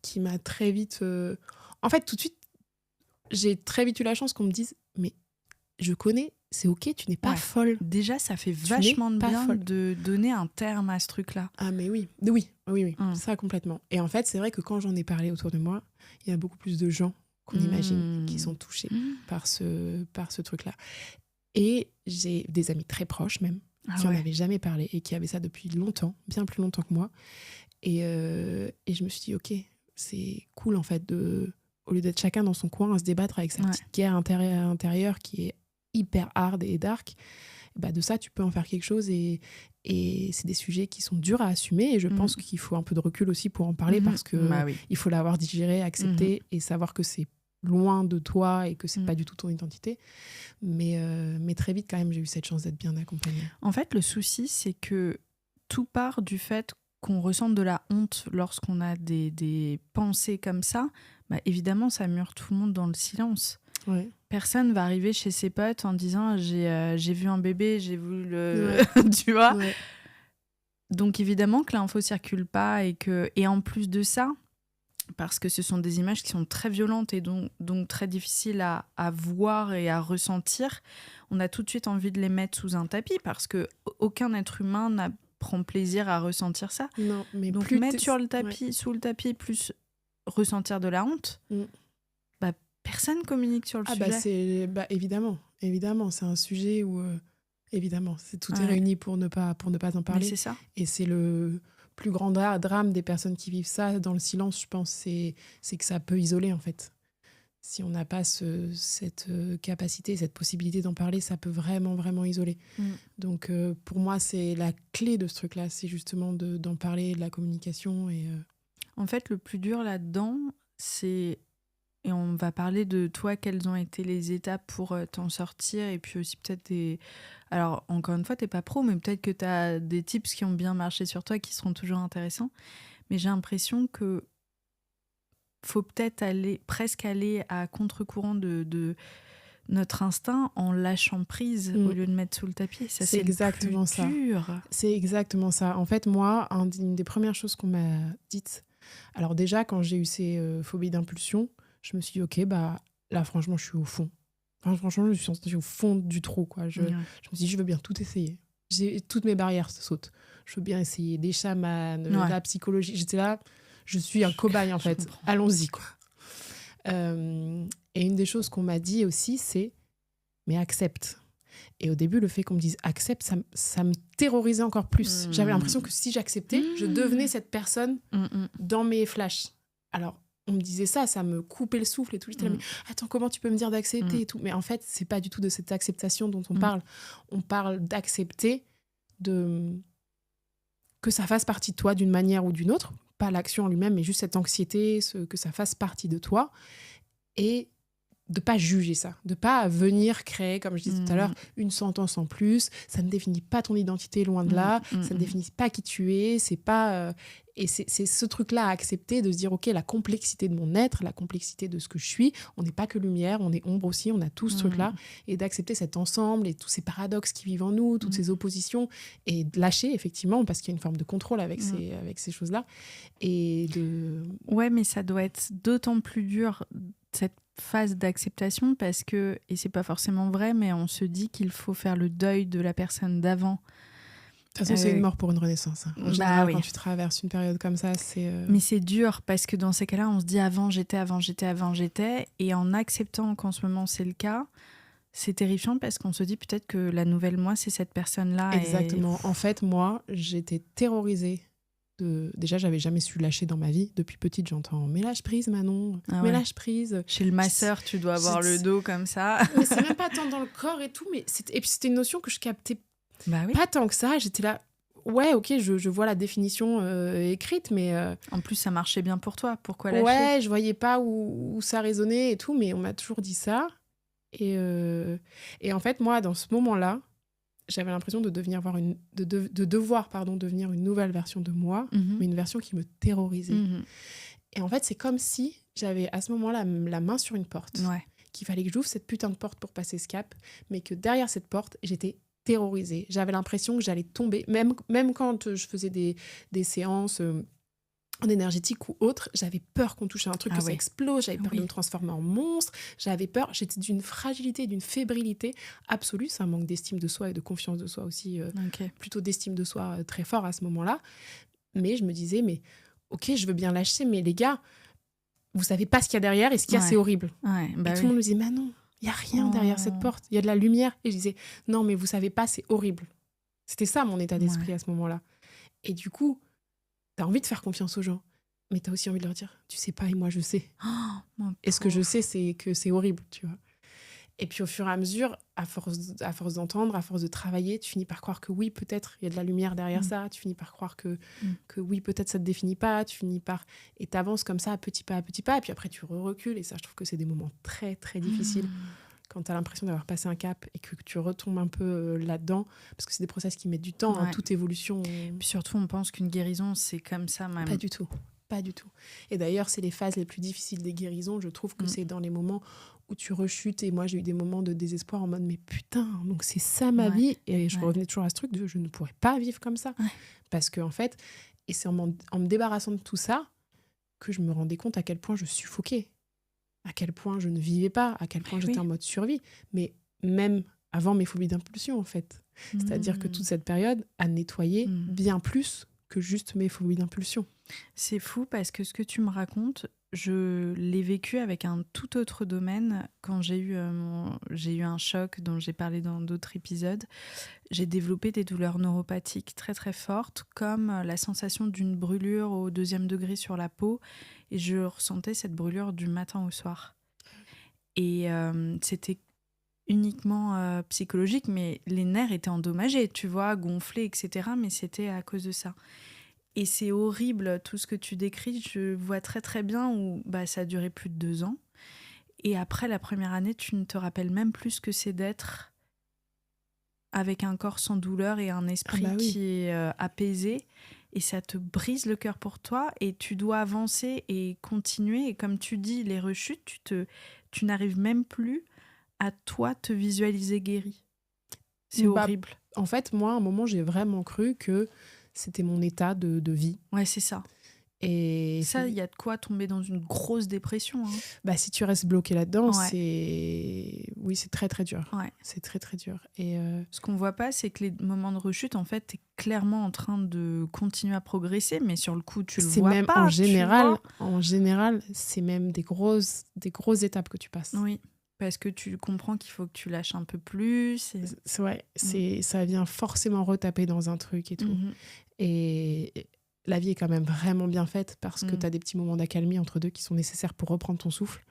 S1: Qui m'a très vite... En fait, tout de suite, j'ai très vite eu la chance qu'on me dise « Mais je connais, c'est ok, tu n'es pas folle. »
S2: Déjà, ça fait vachement de bien de donner un terme à ce truc-là.
S1: Ah, mais oui, ça complètement. Et en fait, c'est vrai que quand j'en ai parlé autour de moi, il y a beaucoup plus de gens qu'on imagine qui sont touchés par ce truc-là. Et j'ai des amis très proches même, qui n'en avaient jamais parlé et qui avaient ça depuis longtemps, bien plus longtemps que moi. Et je me suis dit, ok, c'est cool en fait, au lieu d'être chacun dans son coin à se débattre avec sa petite guerre intérieure qui est hyper hard et dark, bah de ça, tu peux en faire quelque chose. Et c'est des sujets qui sont durs à assumer. Et je pense qu'il faut un peu de recul aussi pour en parler, parce que il faut l'avoir digéré, accepté et savoir que c'est loin de toi et que c'est pas du tout ton identité. Mais très vite, quand même, j'ai eu cette chance d'être bien accompagnée.
S2: En fait, le souci, c'est que tout part du fait qu'on ressente de la honte lorsqu'on a des pensées comme ça. Bah, évidemment, ça mure tout le monde dans le silence.
S1: Ouais.
S2: Personne va arriver chez ses potes en disant j'ai vu un bébé, j'ai voulu le... tu vois. Ouais. Donc évidemment que l'info circule pas et en plus de ça, parce que ce sont des images qui sont très violentes et donc très difficiles à voir et à ressentir, on a tout de suite envie de les mettre sous un tapis, parce qu'aucun être humain prend plaisir à ressentir ça.
S1: Non, mais
S2: donc mettre sur le tapis, sous le tapis, plus ressentir de la honte, bah, personne communique sur le sujet.
S1: Évidemment, c'est un sujet où évidemment, tout est réuni pour ne pas en parler.
S2: Mais c'est ça.
S1: Et c'est le plus grand drame des personnes qui vivent ça dans le silence, je pense, c'est que ça peut isoler en fait. Si on n'a pas cette capacité, cette possibilité d'en parler, ça peut vraiment, vraiment isoler. Donc pour moi, c'est la clé de ce truc-là, c'est justement d'en parler, de la communication.
S2: En fait, le plus dur là-dedans, c'est... Et on va parler de toi, quelles ont été les étapes pour t'en sortir, et puis aussi peut-être des... Alors, encore une fois, t'es pas pro, mais peut-être que t'as des tips qui ont bien marché sur toi, qui seront toujours intéressants. Mais j'ai l'impression que faut peut-être presque aller à contre-courant de notre instinct en lâchant prise au lieu de mettre sous le tapis. Ça, c'est exactement
S1: ça. C'est exactement ça. En fait, moi, une des premières choses qu'on m'a dites Alors déjà, quand j'ai eu ces phobies d'impulsion, je me suis dit, ok, bah là, franchement, je suis au fond. Enfin, franchement, je me suis sentie au fond du trou, quoi. Je me suis dit, je veux bien tout essayer. Toutes mes barrières sautent. Je veux bien essayer des chamans, la psychologie. J'étais là, je suis un cobaye, en fait. Allons-y, quoi. Et une des choses qu'on m'a dit aussi, c'est, mais accepte. Et au début, le fait qu'on me dise accepte, ça me terrorisait encore plus. J'avais l'impression que si j'acceptais, je devenais cette personne dans mes flashs. Alors, on me disait ça me coupait le souffle et tout. J'étais là, mais attends, comment tu peux me dire d'accepter et tout. Mais en fait, c'est pas du tout de cette acceptation dont on parle. On parle d'accepter que ça fasse partie de toi d'une manière ou d'une autre. Pas l'action en lui-même, mais juste cette anxiété, que ça fasse partie de toi. Et de pas juger ça, de pas venir créer, comme je disais tout à l'heure, une sentence en plus. Ça ne définit pas ton identité, loin de là. Ça ne définit pas qui tu es. C'est pas et c'est ce truc-là à accepter, de se dire ok, la complexité de mon être, la complexité de ce que je suis. On n'est pas que lumière, on est ombre aussi. On a tout ce truc-là, et d'accepter cet ensemble et tous ces paradoxes qui vivent en nous, toutes ces oppositions, et de lâcher effectivement, parce qu'il y a une forme de contrôle avec ces choses-là. Et
S2: ouais, mais ça doit être d'autant plus dur cette phase d'acceptation, parce que, et c'est pas forcément vrai, mais on se dit qu'il faut faire le deuil de la personne d'avant.
S1: De toute façon, c'est une mort pour une renaissance. En général, quand tu traverses une période comme ça, c'est...
S2: Mais c'est dur, parce que dans ces cas-là, on se dit avant j'étais, et en acceptant qu'en ce moment c'est le cas, c'est terrifiant, parce qu'on se dit peut-être que la nouvelle moi, c'est cette personne-là.
S1: Exactement. En fait, moi, j'étais terrorisée. Déjà, j'avais jamais su lâcher dans ma vie. Depuis petite, j'entends « mais lâche prise, Manon, mais lâche prise ».
S2: Chez le masseur, tu dois avoir le dos comme ça.
S1: Mais c'est même pas tant dans le corps et tout, et puis c'était une notion que je captais pas tant que ça. J'étais là, ouais, ok, je vois la définition écrite, mais...
S2: En plus, ça marchait bien pour toi, pourquoi lâcher ?
S1: Ouais, je voyais pas où ça résonnait et tout, mais on m'a toujours dit ça. Et en fait, moi, dans ce moment-là, j'avais l'impression de devenir devenir une nouvelle version de moi, mais une version qui me terrorisait. Et en fait, c'est comme si j'avais à ce moment-là la main sur une porte, qu'il fallait que j'ouvre cette putain de porte pour passer ce cap, mais que derrière cette porte, j'étais terrorisée. J'avais l'impression que j'allais tomber, même quand je faisais des séances en énergétique ou autre, j'avais peur qu'on touche à un truc, ça explose, j'avais peur de me transformer en monstre, j'avais peur, j'étais d'une fragilité, d'une fébrilité absolue. C'est un manque d'estime de soi et de confiance de soi aussi, plutôt d'estime de soi très fort à ce moment-là. Mais je me disais, mais ok, je veux bien lâcher, mais les gars, vous savez pas ce qu'il y a derrière, et ce qu'il y a, c'est horrible. Tout le monde me disait, mais non, il y a rien derrière cette porte, il y a de la lumière. Et je disais, non, mais vous savez pas, c'est horrible. C'était ça mon état d'esprit à ce moment-là. Et du coup, t'as envie de faire confiance aux gens, mais t'as aussi envie de leur dire, tu sais pas et moi je sais. Et ce que je sais, c'est que c'est horrible, tu vois. Et puis au fur et à mesure, à force d'entendre, à force de travailler, tu finis par croire que oui, peut-être il y a de la lumière derrière ça. Tu finis par croire que oui, peut-être ça te définit pas. Tu finis par... Et t'avances comme ça, petit pas à petit pas. Et puis après, tu recules. Et ça, je trouve que c'est des moments très, très difficiles. Quand t'as l'impression d'avoir passé un cap et que tu retombes un peu là-dedans, parce que c'est des process qui mettent du temps, toute évolution.
S2: Puis surtout, on pense qu'une guérison, c'est comme ça même.
S1: Pas du tout. Pas du tout. Et d'ailleurs, c'est les phases les plus difficiles des guérisons. Je trouve que c'est dans les moments où tu rechutes. Et moi, j'ai eu des moments de désespoir en mode, mais putain, donc c'est ça ma vie. Et je revenais toujours à ce truc de, je ne pourrais pas vivre comme ça. Parce que en fait, et c'est en me débarrassant de tout ça que je me rendais compte à quel point je suffoquais, à quel point je ne vivais pas, à quel point j'étais en mode survie. Mais même avant mes phobies d'impulsion, en fait. C'est-à-dire que toute cette période a nettoyé bien plus que juste mes phobies d'impulsion.
S2: C'est fou, parce que ce que tu me racontes, je l'ai vécu avec un tout autre domaine. Quand j'ai eu un choc dont j'ai parlé dans d'autres épisodes, j'ai développé des douleurs neuropathiques très très fortes, comme la sensation d'une brûlure au 2e degré sur la peau, et je ressentais cette brûlure du matin au soir. Et c'était uniquement psychologique, mais les nerfs étaient endommagés, tu vois, gonflés, etc. Mais c'était à cause de ça. Et c'est horrible, tout ce que tu décris, je vois très très bien où ça a duré plus de 2 ans. Et après la première année, tu ne te rappelles même plus ce que c'est d'être avec un corps sans douleur et un esprit qui est apaisé. Et ça te brise le cœur pour toi, et tu dois avancer et continuer. Et comme tu dis, les rechutes, tu n'arrives même plus à toi te visualiser guéri. C'est horrible.
S1: En fait, moi, à un moment, j'ai vraiment cru que c'était mon état de vie.
S2: Ouais, c'est ça.
S1: Et
S2: ça, il y a de quoi tomber dans une grosse dépression.
S1: Si tu restes bloqué là-dedans,
S2: ouais.
S1: c'est très très dur.
S2: Ouais.
S1: C'est très très dur. Et
S2: ce qu'on voit pas, c'est que les moments de rechute, en fait, t'es clairement en train de continuer à progresser, mais sur le coup, tu le vois
S1: même,
S2: pas.
S1: En général, c'est même des grosses étapes que tu passes.
S2: Oui, parce que tu comprends qu'il faut que tu lâches un peu plus.
S1: Ça vient forcément retaper dans un truc et tout. Et la vie est quand même vraiment bien faite parce que tu as des petits moments d'accalmie entre deux qui sont nécessaires pour reprendre ton souffle.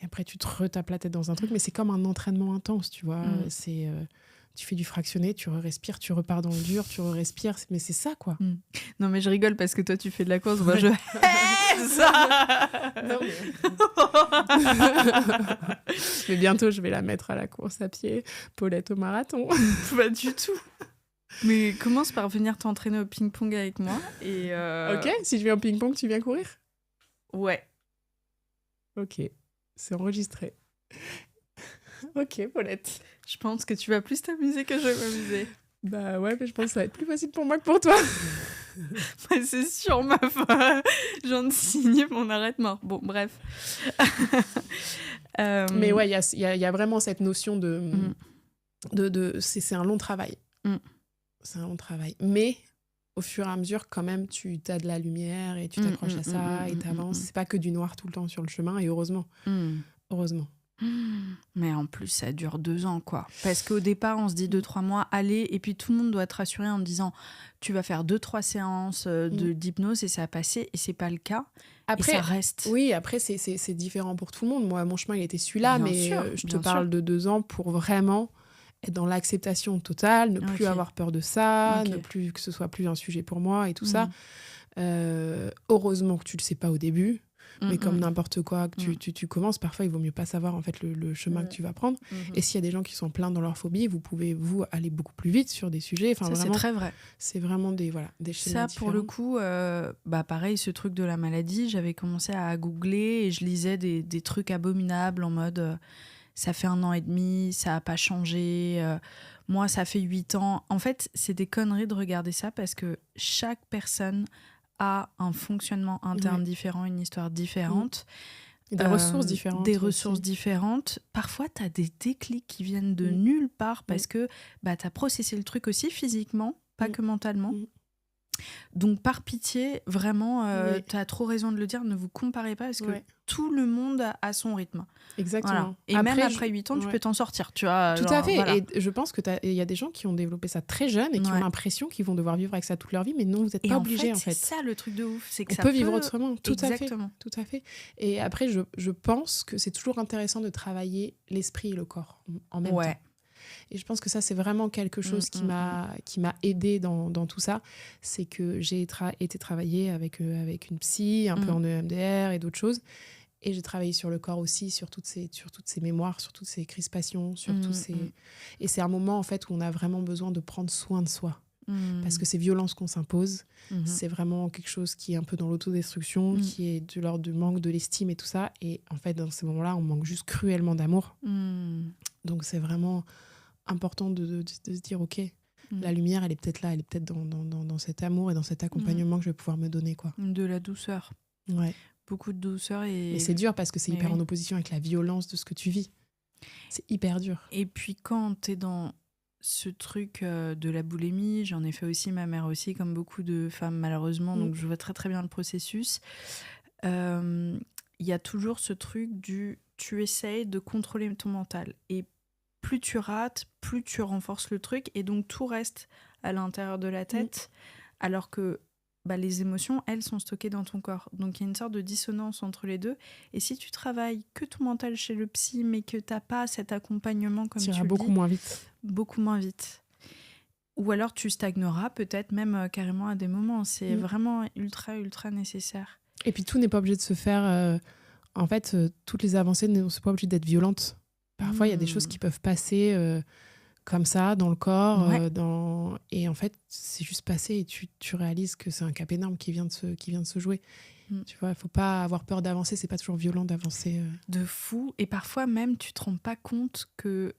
S1: Et après, tu te retapes la tête dans un truc, mais c'est comme un entraînement intense, tu vois. Tu fais du fractionné, tu respires, tu repars dans le dur, tu respires, mais c'est ça, quoi.
S2: Non, mais je rigole parce que toi, tu fais de la course, moi, je hais ça.
S1: Non, mais bientôt, je vais la mettre à la course à pied, Paulette au marathon.
S2: Pas du tout. Mais commence par venir t'entraîner au ping-pong avec moi. Et
S1: Ok, si je viens au ping-pong, tu viens courir ?
S2: Ouais.
S1: Ok, c'est enregistré. Ok, Paulette.
S2: Je pense que tu vas plus t'amuser que je vais m'amuser.
S1: Bah ouais, mais je pense que ça va être plus facile pour moi que pour toi.
S2: C'est sûr, meuf. Je viens de signer mon arrêt de mort. Bon, bref.
S1: Mais ouais, il y a vraiment cette notion de c'est un long travail. C'est un long travail. Mais au fur et à mesure, quand même, tu as de la lumière et tu t'accroches à ça et t'avances. C'est pas que du noir tout le temps sur le chemin, et heureusement. Heureusement.
S2: Mais en plus, ça dure 2 ans, quoi. Parce qu'au départ, on se dit 2-3 mois, allez, et puis tout le monde doit te rassurer en te disant tu vas faire 2-3 séances d'hypnose et ça va passer, et c'est pas le cas. Après, et ça reste.
S1: Oui, après, c'est différent pour tout le monde. Moi, mon chemin, il était celui-là, mais je te parle de 2 ans pour vraiment être dans l'acceptation totale, ne plus avoir peur de ça, ne plus que ce soit plus un sujet pour moi et tout ça. Heureusement que tu le sais pas au début. Mais comme n'importe quoi que tu commences, parfois il vaut mieux pas savoir en fait le chemin que tu vas prendre. Et s'il y a des gens qui sont pleins dans leur phobie, vous pouvez aller beaucoup plus vite sur des sujets. Enfin,
S2: ça,
S1: vraiment,
S2: c'est très vrai.
S1: C'est vraiment des schémas
S2: ça, pour le coup, pareil, ce truc de la maladie, j'avais commencé à googler et je lisais des trucs abominables en mode ça fait 1 an et demi, ça a pas changé, moi ça fait 8 ans. En fait, c'est des conneries de regarder ça parce que chaque personne a un fonctionnement interne différent, une histoire différente.
S1: Et des ressources différentes.
S2: Des ressources différentes. Parfois, tu as des déclics qui viennent de nulle part parce que tu as processé le truc aussi physiquement, pas que mentalement. Donc, par pitié, vraiment, tu as trop raison de le dire, ne vous comparez pas parce que tout le monde a son rythme.
S1: Exactement.
S2: Voilà. Et après, même après 8 ans, tu peux t'en sortir. Tu vois,
S1: tout à fait. Voilà. Et je pense qu'il y a des gens qui ont développé ça très jeunes et qui ont l'impression qu'ils vont devoir vivre avec ça toute leur vie, mais non, vous n'êtes pas obligés. En fait,
S2: c'est ça le truc de ouf. C'est que
S1: on
S2: ça
S1: peut vivre autrement. Tout
S2: Exactement.
S1: Tout à fait. Et après, je pense que c'est toujours intéressant de travailler l'esprit et le corps en même temps. Et je pense que ça, c'est vraiment quelque chose qui m'a aidée dans tout ça. C'est que j'ai été travailler avec une psy, un peu en EMDR et d'autres choses. Et j'ai travaillé sur le corps aussi, sur toutes ces mémoires, sur toutes ces crispations, sur tous ces... Et c'est un moment, en fait, où on a vraiment besoin de prendre soin de soi. Parce que ces violences qu'on s'impose, c'est vraiment quelque chose qui est un peu dans l'autodestruction, qui est de l'ordre du manque de l'estime et tout ça. Et en fait, dans ces moments-là, on manque juste cruellement d'amour. Donc, c'est vraiment important de se dire, OK, la lumière, elle est peut-être là, elle est peut-être dans cet amour et dans cet accompagnement que je vais pouvoir me donner, quoi.
S2: De la douceur.
S1: Ouais.
S2: Beaucoup de douceur. Mais
S1: c'est dur parce que c'est hyper en opposition avec la violence de ce que tu vis. C'est hyper dur.
S2: Et puis quand t'es dans ce truc de la boulimie, j'en ai fait aussi, ma mère aussi, comme beaucoup de femmes malheureusement, donc je vois très très bien le processus. Il y a toujours ce truc tu essayes de contrôler ton mental. Et plus tu rates, plus tu renforces le truc, et donc tout reste à l'intérieur de la tête, alors que les émotions, elles, sont stockées dans ton corps. Donc, il y a une sorte de dissonance entre les deux. Et si tu travailles que ton mental chez le psy, mais que tu n'as pas cet accompagnement, comme tu le dis...
S1: beaucoup moins vite.
S2: Beaucoup moins vite. Ou alors, tu stagneras peut-être même carrément à des moments. C'est vraiment ultra, ultra nécessaire.
S1: Et puis, tout n'est pas obligé de se faire... En fait, toutes les avancées ne sont pas obligées d'être violentes. Parfois, il y a des choses qui peuvent passer... comme ça, dans le corps. Et en fait, c'est juste passé et tu réalises que c'est un cap énorme qui vient de se jouer. Tu vois, il ne faut pas avoir peur d'avancer. C'est pas toujours violent d'avancer.
S2: De fou. Et parfois même, tu te rends pas compte que...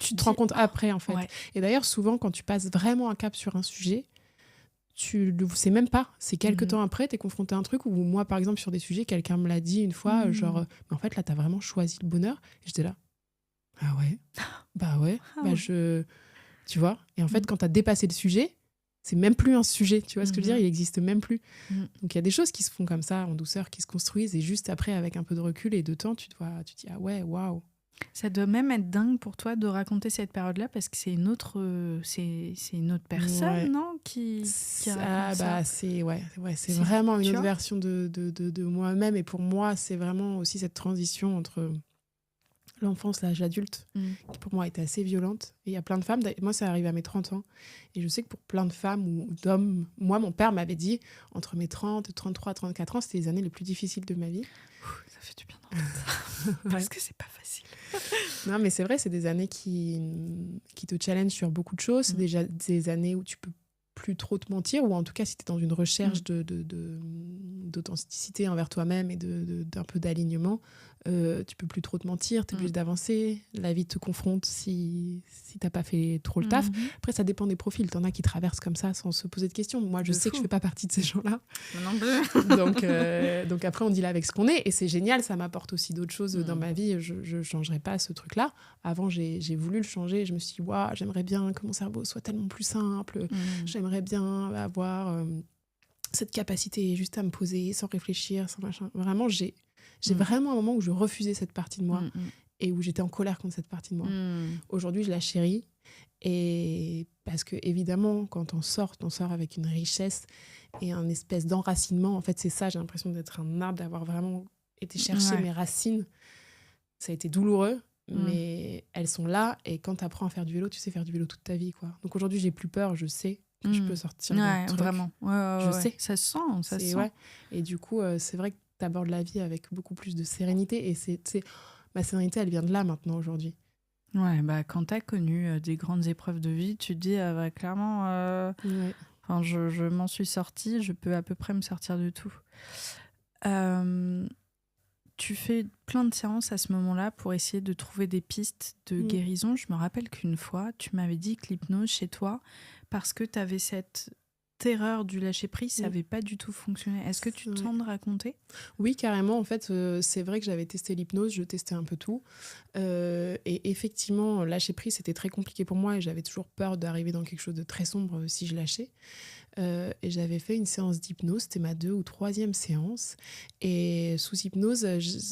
S1: Tu te rends compte après, en fait. Ouais. Et d'ailleurs, souvent, quand tu passes vraiment un cap sur un sujet, tu le sais même pas. C'est quelques temps après, t'es confronté à un truc où moi, par exemple, sur des sujets, quelqu'un me l'a dit une fois, genre, mais en fait, là, t'as vraiment choisi le bonheur. Et j'étais là, ah ouais, bah ouais, tu vois. Et en fait, quand t'as dépassé le sujet, c'est même plus un sujet, tu vois ce que je veux dire, il existe même plus. Donc, il y a des choses qui se font comme ça, en douceur, qui se construisent, et juste après, avec un peu de recul et de temps, tu te dis, ah ouais, waouh.
S2: Ça doit même être dingue pour toi de raconter cette période-là parce que c'est une autre personne, non, qui raconte ça.
S1: C'est vraiment une autre version de moi-même. Et pour moi, c'est vraiment aussi cette transition entre l'enfance et l'âge adulte qui pour moi était assez violente. Et il y a plein de femmes, moi ça arrive à mes 30 ans, et je sais que pour plein de femmes ou d'hommes, moi mon père m'avait dit entre mes 30, 33, 34 ans, c'était les années les plus difficiles de ma vie.
S2: Ça fait du bien d'entendre ça, parce que c'est pas facile.
S1: Non, mais c'est vrai, c'est des années qui te challengent sur beaucoup de choses. C'est déjà des années où tu peux plus trop te mentir, ou en tout cas, si tu es dans une recherche d'authenticité envers toi-même et d'un peu d'alignement, tu peux plus trop te mentir, tu es obligé d'avancer. La vie te confronte si t'as pas fait trop le taf. Après, ça dépend des profils. T'en as qui traversent comme ça sans se poser de questions. Moi, je sais que je fais pas partie de ces gens-là.
S2: Non plus.
S1: Donc après, on dit là avec ce qu'on est. Et c'est génial, ça m'apporte aussi d'autres choses dans ma vie. Je changerai pas ce truc-là. Avant, j'ai voulu le changer. Je me suis dit, waouh, j'aimerais bien que mon cerveau soit tellement plus simple. J'aimerais bien avoir cette capacité juste à me poser sans réfléchir, sans machin. Vraiment, j'ai vraiment un moment où je refusais cette partie de moi et où j'étais en colère contre cette partie de moi. Aujourd'hui, je la chéris, et parce que évidemment, quand on sort avec une richesse et un espèce d'enracinement. En fait, c'est ça, j'ai l'impression d'être un arbre, d'avoir vraiment été chercher mes racines. Ça a été douloureux, mais elles sont là, et quand tu apprends à faire du vélo, tu sais faire du vélo toute ta vie, quoi. Donc aujourd'hui, j'ai plus peur, je sais que je peux sortir d'un truc.
S2: Vraiment.
S1: Je sais.
S2: Ça se sent.
S1: Et du coup, c'est vrai que tu abordes la vie avec beaucoup plus de sérénité, et ma sérénité, elle vient de là maintenant, aujourd'hui.
S2: Ouais, bah, quand tu as connu des grandes épreuves de vie, tu te dis clairement, je m'en suis sortie, je peux à peu près me sortir de tout. Tu fais plein de séances à ce moment-là pour essayer de trouver des pistes de guérison. Je me rappelle qu'une fois, tu m'avais dit que l'hypnose chez toi, parce que tu avais cette terreur du lâcher-prise, ça n'avait pas du tout fonctionné. Est-ce que tu t'en raconter ?
S1: Oui, carrément. En fait, c'est vrai que j'avais testé l'hypnose, je testais un peu tout. Et effectivement, lâcher-prise, c'était très compliqué pour moi, et j'avais toujours peur d'arriver dans quelque chose de très sombre si je lâchais. Et j'avais fait une séance d'hypnose, c'était ma 2e ou 3e séance, et sous hypnose,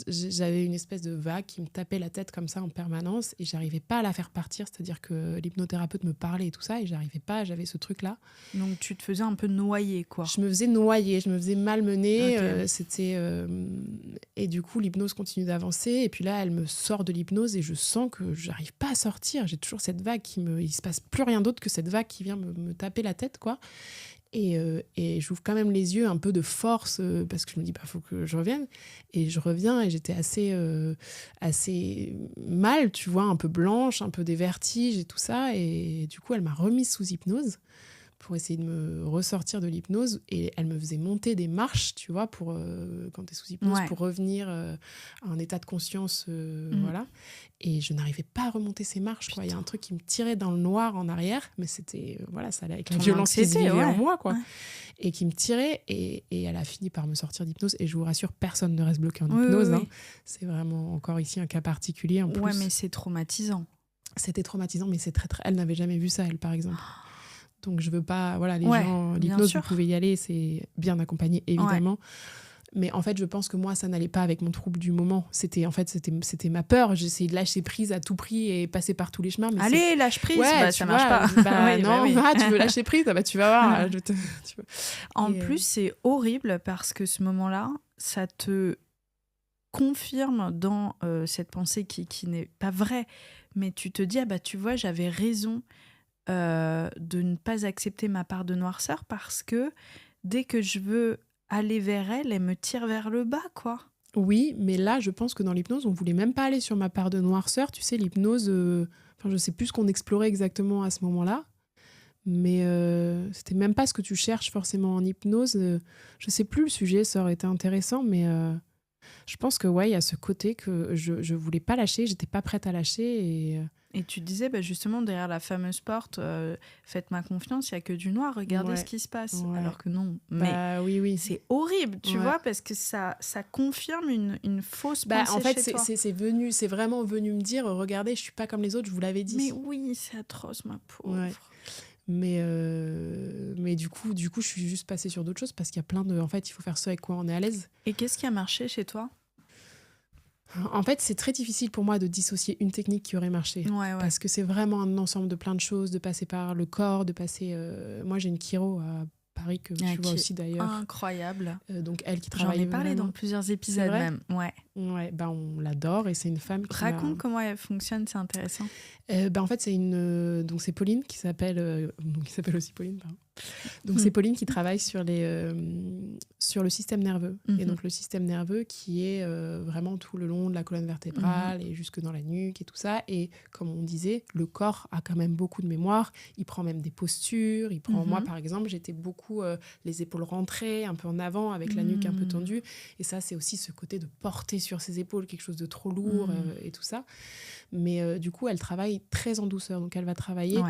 S1: j'avais une espèce de vague qui me tapait la tête comme ça en permanence, et j'arrivais pas à la faire partir, c'est-à-dire que l'hypnothérapeute me parlait et tout ça, et j'arrivais pas, j'avais ce truc-là.
S2: Donc tu te faisais un peu noyer, quoi.
S1: Je me faisais noyer, je me faisais malmener, et du coup l'hypnose continue d'avancer, et puis là elle me sort de l'hypnose et je sens que j'arrive pas à sortir, j'ai toujours cette vague il se passe plus rien d'autre que cette vague qui vient me taper la tête, quoi. Et j'ouvre quand même les yeux un peu de force, parce que je me dis, faut que je revienne. Et je reviens, et j'étais assez mal, tu vois, un peu blanche, un peu des vertiges et tout ça. Et du coup, elle m'a remise sous hypnose pour essayer de me ressortir de l'hypnose, et elle me faisait monter des marches, tu vois, pour quand t'es sous hypnose, pour revenir à un état de conscience, voilà. Et je n'arrivais pas à remonter ces marches, quoi. Il y a un truc qui me tirait dans le noir en arrière, mais c'était ça allait avec la violence qui se vivait en moi, quoi. Et qui me tirait, et elle a fini par me sortir d'hypnose, et je vous rassure, personne ne reste bloqué en hypnose, hein. C'est vraiment encore ici un cas particulier en plus.
S2: Ouais, mais c'est traumatisant.
S1: C'était traumatisant, mais c'est très, très... Elle n'avait jamais vu ça, elle, par exemple. Donc je veux pas, les gens, l'hypnose, vous pouvez y aller, c'est bien accompagné, évidemment. Mais en fait, je pense que moi, ça n'allait pas avec mon trouble du moment. C'était ma peur. J'essayais de lâcher prise à tout prix et passer par tous les chemins. Mais
S2: allez, lâche prise, ça marche pas.
S1: Tu veux lâcher prise, tu vas voir.
S2: En plus, c'est horrible parce que ce moment-là, ça te confirme dans cette pensée qui n'est pas vraie. Mais tu te dis, tu vois, j'avais raison de ne pas accepter ma part de noirceur, parce que dès que je veux aller vers elle, elle me tire vers le bas, quoi.
S1: Oui, mais là, je pense que dans l'hypnose, on voulait même pas aller sur ma part de noirceur. Tu sais, l'hypnose, je sais plus ce qu'on explorait exactement à ce moment-là, mais c'était même pas ce que tu cherches forcément en hypnose. Je sais plus le sujet, ça aurait été intéressant, mais Je pense que ouais, il y a ce côté que je voulais pas lâcher, j'étais pas prête à lâcher.
S2: Et tu disais, justement, derrière la fameuse porte, faites-ma confiance, il n'y a que du noir, regardez ce qui se passe.
S1: Ouais.
S2: Alors que non. Mais
S1: oui.
S2: c'est horrible, tu vois, parce que ça confirme une fausse pensée
S1: en fait,
S2: chez toi.
S1: c'est vraiment venu me dire, regardez, je suis pas comme les autres, je vous l'avais dit.
S2: Mais oui, c'est atroce, ma pauvre.
S1: Ouais. Mais du coup, je suis juste passée sur d'autres choses parce qu'il y a plein de... En fait, il faut faire ça avec quoi on est à l'aise.
S2: Et qu'est-ce qui a marché chez toi ?
S1: En fait, c'est très difficile pour moi de dissocier une technique qui aurait marché. Parce que c'est vraiment un ensemble de plein de choses, de passer par le corps, de passer... Moi, j'ai une chiro à Paris que tu vois aussi d'ailleurs.
S2: Incroyable.
S1: Donc, elle qui travaille...
S2: J'en ai parlé dans plusieurs épisodes même. Ouais,
S1: on l'adore et c'est une femme qui...
S2: Raconte comment elle fonctionne, c'est intéressant.
S1: En fait, donc c'est Pauline qui s'appelle aussi Pauline, pardon. Donc c'est Pauline qui travaille sur le système nerveux. Et donc le système nerveux qui est vraiment tout le long de la colonne vertébrale et jusque dans la nuque et tout ça. Et comme on disait, le corps a quand même beaucoup de mémoire. Il prend même des postures. Moi, par exemple, j'étais beaucoup les épaules rentrées, un peu en avant, avec la nuque un peu tendue. Et ça, c'est aussi ce côté de porter sur ses épaules quelque chose de trop lourd et tout ça. Mais du coup, elle travaille très en douceur. Donc elle va travailler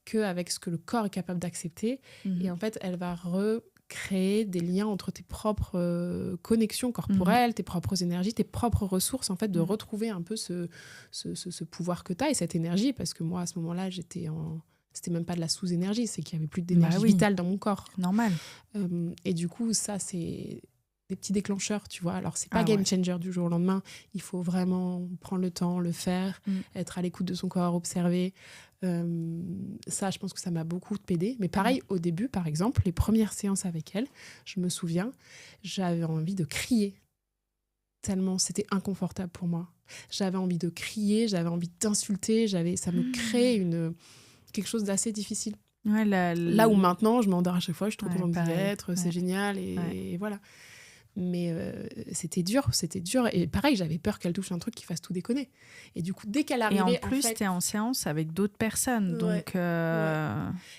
S1: qu'avec ce que le corps est capable d'accepter. Et en fait, elle va recréer des liens entre tes propres connexions corporelles, tes propres énergies, tes propres ressources, en fait, de retrouver un peu ce pouvoir que tu as et cette énergie. Parce que moi, à ce moment-là, c'était même pas de la sous-énergie, c'est qu'il y avait plus d'énergie vitale dans mon corps.
S2: Normal.
S1: Et du coup, ça, c'est des petits déclencheurs, tu vois. Alors, c'est pas game changer du jour au lendemain. Il faut vraiment prendre le temps, le faire, être à l'écoute de son corps, observer. Ça, je pense que ça m'a beaucoup aidée. Mais pareil, au début, par exemple, les premières séances avec elle, je me souviens, j'avais envie de crier. Tellement c'était inconfortable pour moi. J'avais envie de crier, j'avais envie d'insulter, ça me créait quelque chose d'assez difficile. Là où maintenant, je m'endors à chaque fois, je suis trop contente d'y être, c'est génial et voilà. Mais c'était dur. Et pareil, j'avais peur qu'elle touche un truc qui fasse tout déconner. Et du coup, dès qu'elle arrivait...
S2: Et en plus, t'es en séance avec d'autres personnes. Donc,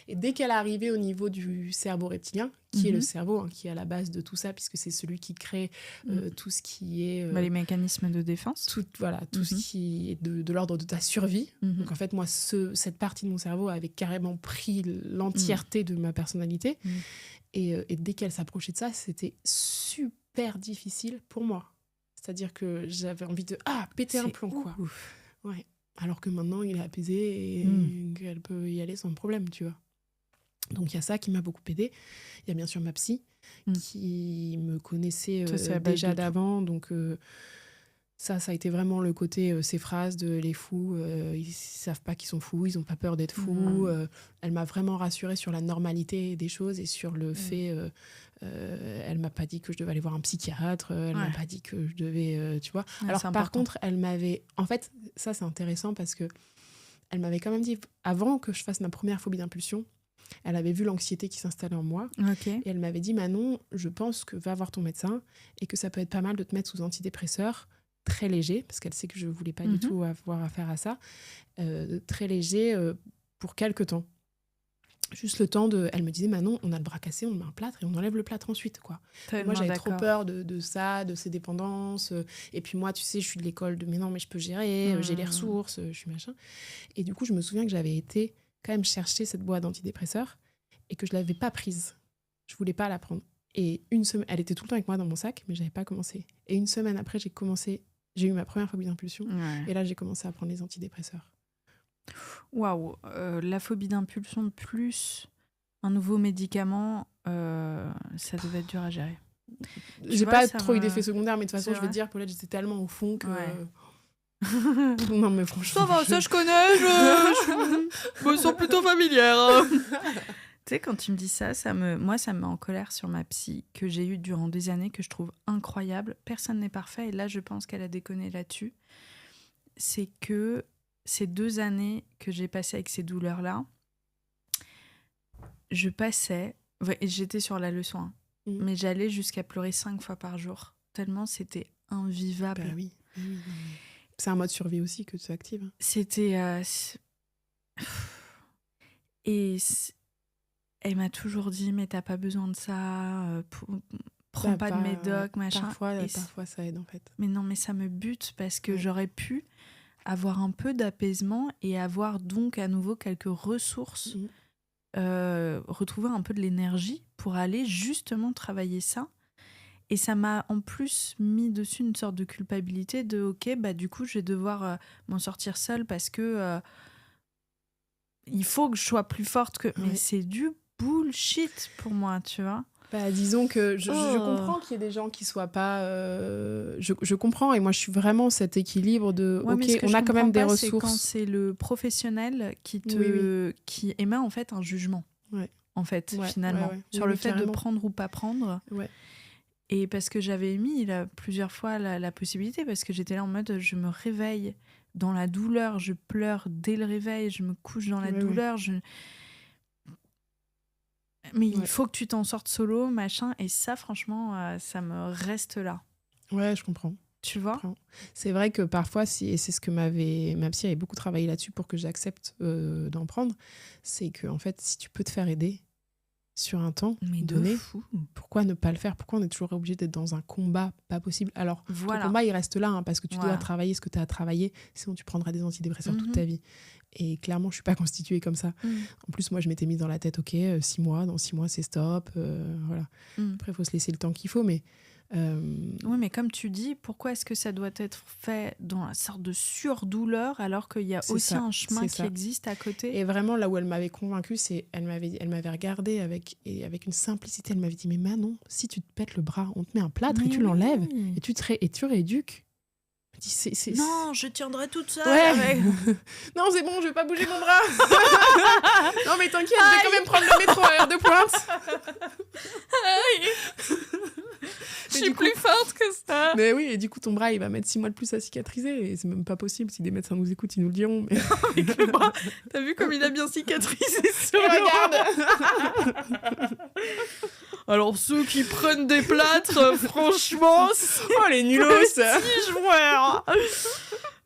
S1: Et dès qu'elle arrivait au niveau du cerveau reptilien, qui est le cerveau, qui est à la base de tout ça, puisque c'est celui qui crée tout ce qui est...
S2: les mécanismes de défense.
S1: Tout ce qui est de l'ordre de ta survie. Donc en fait, moi, cette partie de mon cerveau avait carrément pris l'entièreté de ma personnalité. Et dès qu'elle s'approchait de ça, c'était super difficile pour moi. C'est-à-dire que j'avais envie de péter un plomb, quoi. Ouais. Alors que maintenant, il est apaisé et qu'elle peut y aller sans problème, tu vois. Donc, il y a ça qui m'a beaucoup aidée. Il y a bien sûr ma psy qui me connaissait déjà d'avant. Donc, ça a été vraiment le côté, ces phrases de les fous, ils savent pas qu'ils sont fous, ils ont pas peur d'être fous. Elle m'a vraiment rassurée sur la normalité des choses et sur le fait... elle m'a pas dit que je devais aller voir un psychiatre, elle m'a pas dit que je devais... tu vois. Alors, par contre, elle m'avait... En fait, ça, c'est intéressant parce que elle m'avait quand même dit, avant que je fasse ma première phobie d'impulsion, elle avait vu l'anxiété qui s'installait en moi. Et elle m'avait dit, Manon, je pense que va voir ton médecin et que ça peut être pas mal de te mettre sous antidépresseur très léger, parce qu'elle sait que je voulais pas du tout avoir affaire à ça, très léger pour quelques temps. Juste le temps de... Elle me disait, Manon, on a le bras cassé, on met un plâtre et on enlève le plâtre ensuite, quoi. Moi, j'avais trop peur de ça, de ces dépendances. Et puis moi, tu sais, je suis de l'école de, mais non, mais je peux gérer, j'ai les ressources, je suis machin. Et du coup, je me souviens que j'avais été quand même chercher cette boîte d'antidépresseurs et que je l'avais pas prise. Je voulais pas la prendre. Et une semaine... Elle était tout le temps avec moi dans mon sac, mais j'avais pas commencé. Et une semaine après, j'ai eu ma première phobie d'impulsion. Et là, j'ai commencé à prendre les antidépresseurs.
S2: Waouh, la phobie d'impulsion plus un nouveau médicament, ça devait être dur à gérer.
S1: J'ai pas trop eu d'effets secondaires, mais de toute façon, je veux dire, Paulette, j'étais tellement au fond que... Non, mais franchement...
S2: Ça va, ça je connais, je me sens plutôt familière. Tu sais, quand tu me dis ça, moi, ça me met en colère sur ma psy, que j'ai eue durant des années, que je trouve incroyable. Personne n'est parfait, et là, je pense qu'elle a déconné là-dessus. C'est que ces 2 années que j'ai passées avec ces douleurs-là, j'étais sur la leçon, mais j'allais jusqu'à pleurer 5 fois par jour, tellement c'était invivable.
S1: Bah oui. C'est un mode survie aussi que tu actives.
S2: C'était... Et elle m'a toujours dit, mais t'as pas besoin de ça, prends pas de médoc, machin.
S1: Parfois, ça aide, en fait.
S2: Mais non, mais ça me bute parce que j'aurais pu avoir un peu d'apaisement et avoir donc à nouveau quelques ressources, retrouver un peu de l'énergie pour aller justement travailler ça. Et ça m'a en plus mis dessus une sorte de culpabilité de ok, bah du coup je vais devoir m'en sortir seule parce que il faut que je sois plus forte que. Mais c'est du bullshit pour moi, tu vois.
S1: Bah, disons que je comprends qu'il y ait des gens qui soient pas. Je comprends, et moi je suis vraiment cet équilibre de ok, on a quand même des ressources.
S2: C'est quand c'est le professionnel qui qui émet en fait un jugement. En fait, finalement, sur le fait carrément. De prendre ou pas prendre. Et parce que j'avais émis plusieurs fois la possibilité, parce que j'étais là en mode je me réveille dans la douleur, je pleure dès le réveil, je me couche dans la douleur. Mais il faut que tu t'en sortes solo, machin. Et ça, franchement, ça me reste là.
S1: Ouais, je comprends.
S2: Tu vois ?
S1: C'est vrai que parfois, et c'est ce que ma psy avait beaucoup travaillé là-dessus pour que j'accepte d'en prendre, c'est que en fait, si tu peux te faire aider sur un temps donné, pourquoi ne pas le faire ? Pourquoi on est toujours obligé d'être dans un combat pas possible ? Alors, ton combat, il reste là, parce que tu dois travailler ce que tu as à travailler, sinon tu prendras des antidépresseurs toute ta vie. Et clairement, je suis pas constituée comme ça. En plus, moi, je m'étais mise dans la tête, 6 mois, dans 6 mois, c'est stop. Voilà. Après, il faut se laisser le temps qu'il faut, mais...
S2: Oui, mais comme tu dis, pourquoi est-ce que ça doit être fait dans une sorte de surdouleur alors qu'il y a aussi un chemin qui existe à côté ?
S1: Et vraiment, là où elle m'avait convaincue, c'est elle m'avait regardée avec une simplicité. Elle m'avait dit, mais Manon, si tu te pètes le bras, on te met un plâtre et tu l'enlèves et tu rééduques.
S2: Non, je tiendrai toute seule.
S1: Non, c'est bon, je vais pas bouger mon bras. Non, mais t'inquiète, je vais quand même prendre le métro à heure de pointe.
S2: Je suis plus forte que ça.
S1: Mais oui, et du coup, ton bras, il va mettre 6 mois de plus à cicatriser. Et c'est même pas possible. Si des médecins nous écoutent, ils nous le diront. Mais...
S2: Avec le bras, t'as vu comme il a bien cicatrisé sur
S1: regarde.
S2: Alors, ceux qui prennent des plâtres, franchement...
S1: Oh, les nulos.
S2: Si, joueurs.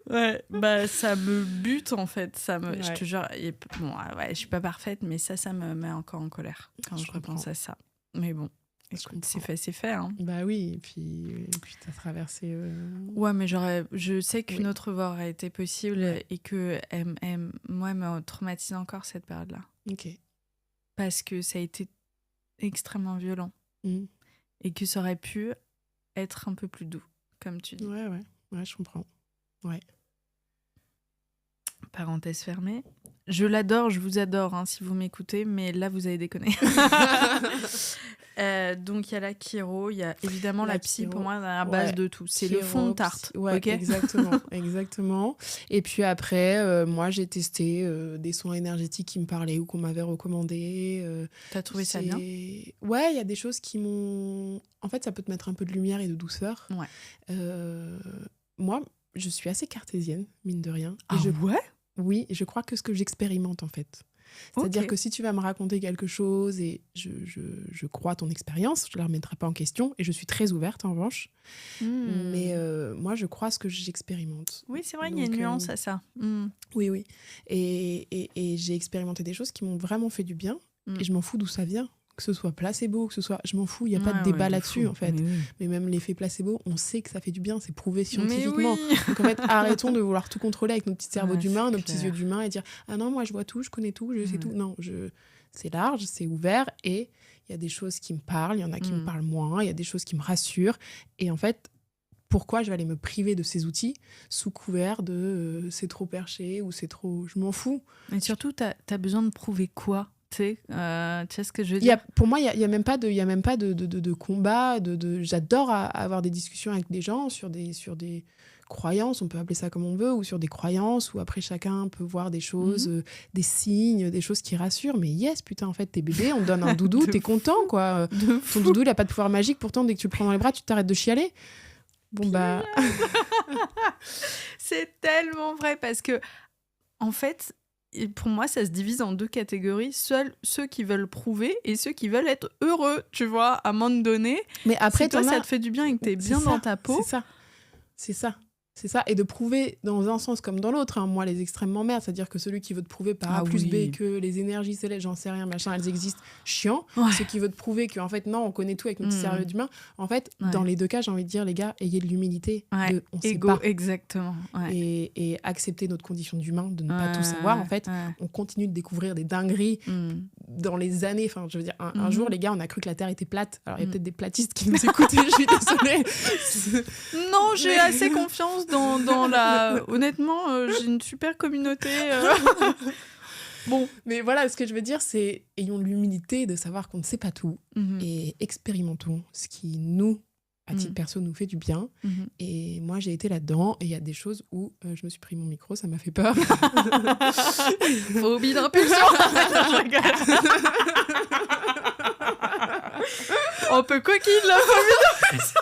S2: Ouais, bah ça me bute en fait, je te jure, je suis pas parfaite, mais ça me met encore en colère quand je repense à ça. Mais bon, écoute, c'est fait. Hein.
S1: Bah oui, et puis t'as traversé...
S2: Ouais, mais je sais qu'une autre voie aurait été possible et que moi, elle me traumatise encore cette période-là.
S1: Ok.
S2: Parce que ça a été extrêmement violent et que ça aurait pu être un peu plus doux, comme tu dis.
S1: Ouais, je comprends. Ouais.
S2: Parenthèse fermée. Je l'adore, je vous adore si vous m'écoutez, mais là vous avez déconné. Donc il y a la chiro, il y a évidemment la psy, pour moi, à la base de tout. C'est chiro, le fond de tarte.
S1: Okay. Exactement. Et puis après, moi j'ai testé des soins énergétiques qui me parlaient ou qu'on m'avait recommandé.
S2: T'as trouvé ça bien ?
S1: Ouais, il y a des choses qui m'ont... En fait, ça peut te mettre un peu de lumière et de douceur.
S2: Ouais.
S1: Moi, je suis assez cartésienne, mine de rien.
S2: Ouais ?
S1: Oui, je crois que ce que j'expérimente, en fait. C'est-à-dire que si tu vas me raconter quelque chose et je crois ton expérience, je ne la remettrai pas en question et je suis très ouverte, en revanche. Mais moi, je crois ce que j'expérimente.
S2: Oui, c'est vrai, il y a une nuance à ça.
S1: Oui. Et j'ai expérimenté des choses qui m'ont vraiment fait du bien et je m'en fous d'où ça vient. Que ce soit placebo, que ce soit... Je m'en fous, il n'y a pas de débat là-dessus, en fait. Mais même l'effet placebo, on sait que ça fait du bien, c'est prouvé scientifiquement. Donc, en fait, arrêtons de vouloir tout contrôler avec nos petits cerveaux d'humains, nos petits yeux d'humains et dire « Ah non, moi, je vois tout, je connais tout, je sais tout. » Non, c'est large, c'est ouvert et il y a des choses qui me parlent, il y en a qui me parlent moins, il y a des choses qui me rassurent. Et en fait, pourquoi je vais aller me priver de ces outils sous couvert de c'est trop perché ou c'est trop... Je m'en fous.
S2: Et surtout, t'as besoin de prouver quoi ? Tu sais ce que je veux dire ?
S1: Pour moi, il n'y a même pas de combat. J'adore avoir des discussions avec des gens sur des croyances, on peut appeler ça comme on veut, ou sur des croyances, où après chacun peut voir des choses, des signes, des choses qui rassurent. Mais putain, en fait, t'es bébé, on te donne un doudou, t'es content, quoi. Ton doudou, il n'a pas de pouvoir magique, pourtant, dès que tu le prends dans les bras, tu t'arrêtes de chialer. Bon, bah...
S2: C'est tellement vrai, parce que, en fait... Et pour moi, ça se divise en 2 catégories. Seuls ceux qui veulent prouver et ceux qui veulent être heureux, tu vois, à un moment donné.
S1: Mais après,
S2: si toi, ça te fait du bien et que t'es bien dans ta peau.
S1: C'est C'est ça, et de prouver dans un sens comme dans l'autre. Hein. Moi, les extrêmes m'emmerdent, c'est-à-dire que celui qui veut te prouver par A plus B que les énergies célestes, j'en sais rien, machin, elles existent, chiant. Ouais. Ceux qui veut te prouver qu'en fait, non, on connaît tout avec notre petit cerveau d'humain. En fait, dans les deux cas, j'ai envie de dire, les gars, ayez de l'humilité. De, on sait pas.
S2: Exactement. Ouais.
S1: Et accepter notre condition d'humain, de ne pas tout savoir. En fait, on continue de découvrir des dingueries dans les années. Enfin, je veux dire, un jour, les gars, on a cru que la Terre était plate. Alors, il y a peut-être des platistes qui nous écoutent, je suis désolée.
S2: Non, j'ai assez confiance dans la... Honnêtement, j'ai une super communauté.
S1: Bon, mais voilà, ce que je veux dire, c'est ayons l'humilité de savoir qu'on ne sait pas tout et expérimentons ce qui nous, à titre perso, nous fait du bien. Et moi, j'ai été là-dedans et il y a des choses où je me suis pris mon micro, ça m'a fait peur.
S2: Phobie d'impulsion. Un peu coquine, la phobie d'impulsion.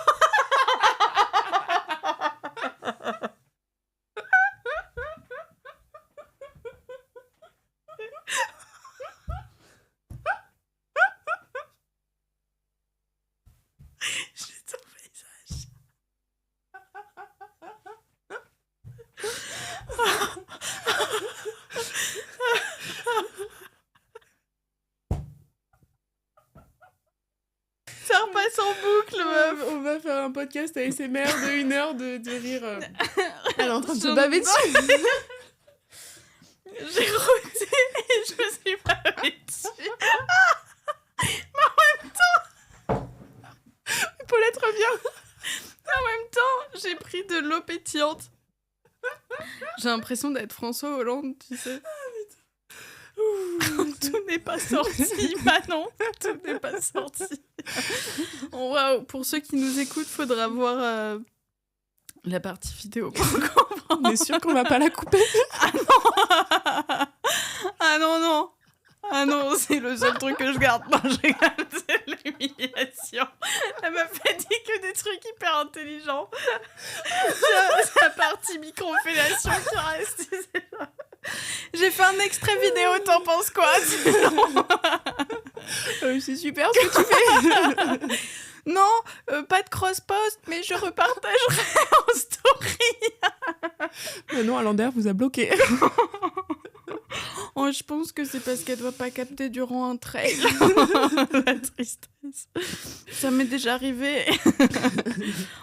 S2: Ça repasse en boucle, meuf.
S1: On va faire un podcast ASMR de 1 heure de rire. Elle est en train de se baver dessus.
S2: J'ai roté et je me suis bavée dessus. Mais en même temps...
S1: Paulette revient.
S2: En même temps, j'ai pris de l'eau pétillante. J'ai l'impression d'être François Hollande, tu sais. Tout n'est pas sorti, Manon. Tout n'est pas sorti. Wow. Pour ceux qui nous écoutent, faudra voir la partie vidéo pour comprendre.
S1: On est sûr qu'on va pas la couper.
S2: Ah non. Ah non, non. Ah non, c'est le seul truc que je garde. Non, je regarde, c'est l'humiliation. Elle m'a fait dire que des trucs hyper intelligents. C'est la partie micro-fellation qui reste. J'ai fait un extrait vidéo, t'en penses quoi?
S1: C'est super ce que tu fais.
S2: Non, pas de cross-post, mais je repartagerai en story.
S1: Non, Alander vous a bloqué.
S2: Oh, je pense que c'est parce qu'elle doit pas capter durant un trail. La tristesse. Ça m'est déjà arrivé.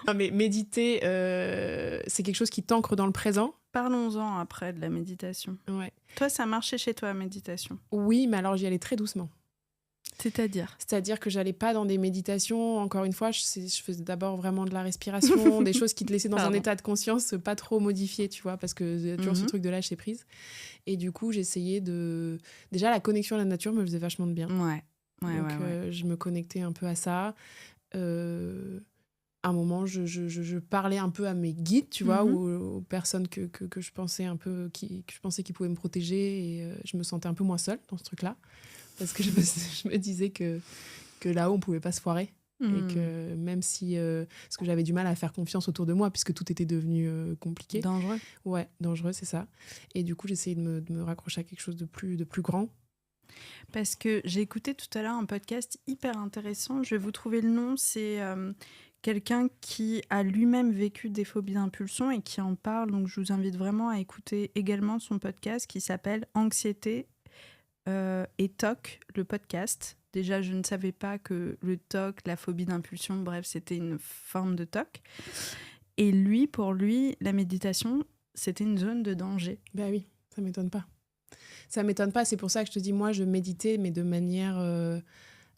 S1: Non, mais méditer, c'est quelque chose qui t'ancre dans le présent.
S2: Parlons-en après de la méditation.
S1: Ouais.
S2: Toi, ça marchait chez toi, la méditation?
S1: Oui, mais alors j'y allais très doucement.
S2: C'est-à-dire
S1: que j'allais pas dans des méditations. Encore une fois, je faisais d'abord vraiment de la respiration, des choses qui te laissaient dans un état de conscience pas trop modifié, tu vois, parce que y a toujours ce truc de lâcher prise. Et du coup, j'essayais de... Déjà, la connexion à la nature me faisait vachement de bien.
S2: Ouais.
S1: Je me connectais un peu à ça. À un moment, je parlais un peu à mes guides, tu vois, ou aux personnes que je pensais un peu, que je pensais qu'ils pouvaient me protéger. Et je me sentais un peu moins seule dans ce truc-là. Parce que je me disais que là-haut, on ne pouvait pas se foirer. Et que même si... parce que j'avais du mal à faire confiance autour de moi, puisque tout était devenu compliqué.
S2: Dangereux.
S1: Ouais, dangereux, c'est ça. Et du coup, j'essayais de me raccrocher à quelque chose de plus grand.
S2: Parce que j'ai écouté tout à l'heure un podcast hyper intéressant. Je vais vous trouver le nom. C'est quelqu'un qui a lui-même vécu des phobies d'impulsion et qui en parle. Donc, je vous invite vraiment à écouter également son podcast qui s'appelle « Anxiété ». Et TOC, le podcast. Déjà, je ne savais pas que le TOC, la phobie d'impulsion, bref, c'était une forme de TOC. Et lui, pour lui, la méditation, c'était une zone de danger.
S1: Ben oui, ça m'étonne pas. Ça m'étonne pas, c'est pour ça que je te dis, moi, je méditais, mais de manière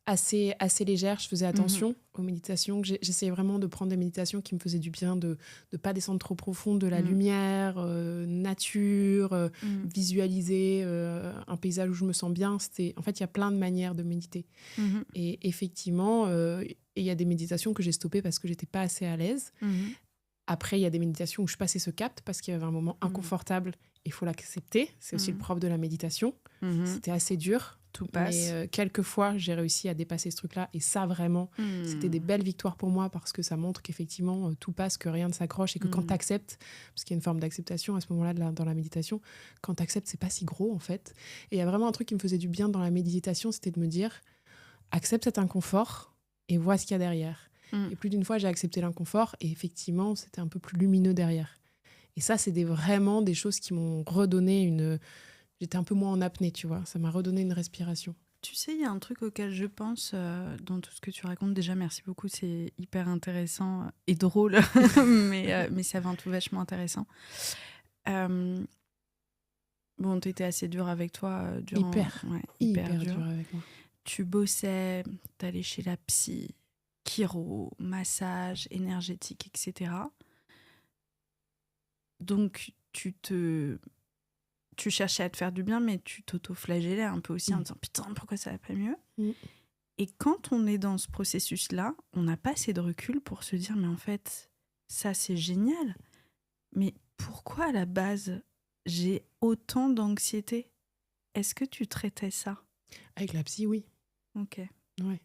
S1: assez légère. Je faisais attention aux méditations. J'essayais vraiment de prendre des méditations qui me faisaient du bien, de ne pas descendre trop profond, de la lumière, nature, visualiser un paysage où je me sens bien. En fait, il y a plein de manières de méditer. Et effectivement, il y a des méditations que j'ai stoppées parce que je n'étais pas assez à l'aise. Après, il y a des méditations où je passais ce cap parce qu'il y avait un moment inconfortable. Il faut l'accepter. C'est aussi le propre de la méditation. C'était assez dur.
S2: Tout passe.
S1: Mais quelquefois, j'ai réussi à dépasser ce truc-là. Et ça, vraiment, c'était des belles victoires pour moi parce que ça montre qu'effectivement, tout passe, que rien ne s'accroche et que quand tu acceptes, parce qu'il y a une forme d'acceptation à ce moment-là dans la méditation, quand tu acceptes, c'est pas si gros, en fait. Et il y a vraiment un truc qui me faisait du bien dans la méditation, c'était de me dire, accepte cet inconfort et vois ce qu'il y a derrière. Et plus d'une fois, j'ai accepté l'inconfort et effectivement, c'était un peu plus lumineux derrière. Et ça, c'est vraiment des choses qui m'ont redonné J'étais un peu moins en apnée, tu vois. Ça m'a redonné une respiration.
S2: Tu sais, il y a un truc auquel je pense dans tout ce que tu racontes. Déjà, merci beaucoup, c'est hyper intéressant et drôle, mais c'est avant tout vachement intéressant. Bon, t'étais assez dur avec toi durant...
S1: Hyper dur avec moi.
S2: Tu bossais, t'allais chez la psy, chiro, massage, énergétique, etc. Donc, tu cherchais à te faire du bien, mais tu t'auto-flagellais un peu aussi en disant « Putain, pourquoi ça va pas mieux ?» Et quand on est dans ce processus-là, on n'a pas assez de recul pour se dire « Mais en fait, ça, c'est génial. Mais pourquoi, à la base, j'ai autant d'anxiété ?» Est-ce que tu traitais ça ?
S1: Avec la psy, oui.
S2: Ok.
S1: Ouais.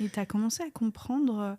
S2: Et t'as commencé à comprendre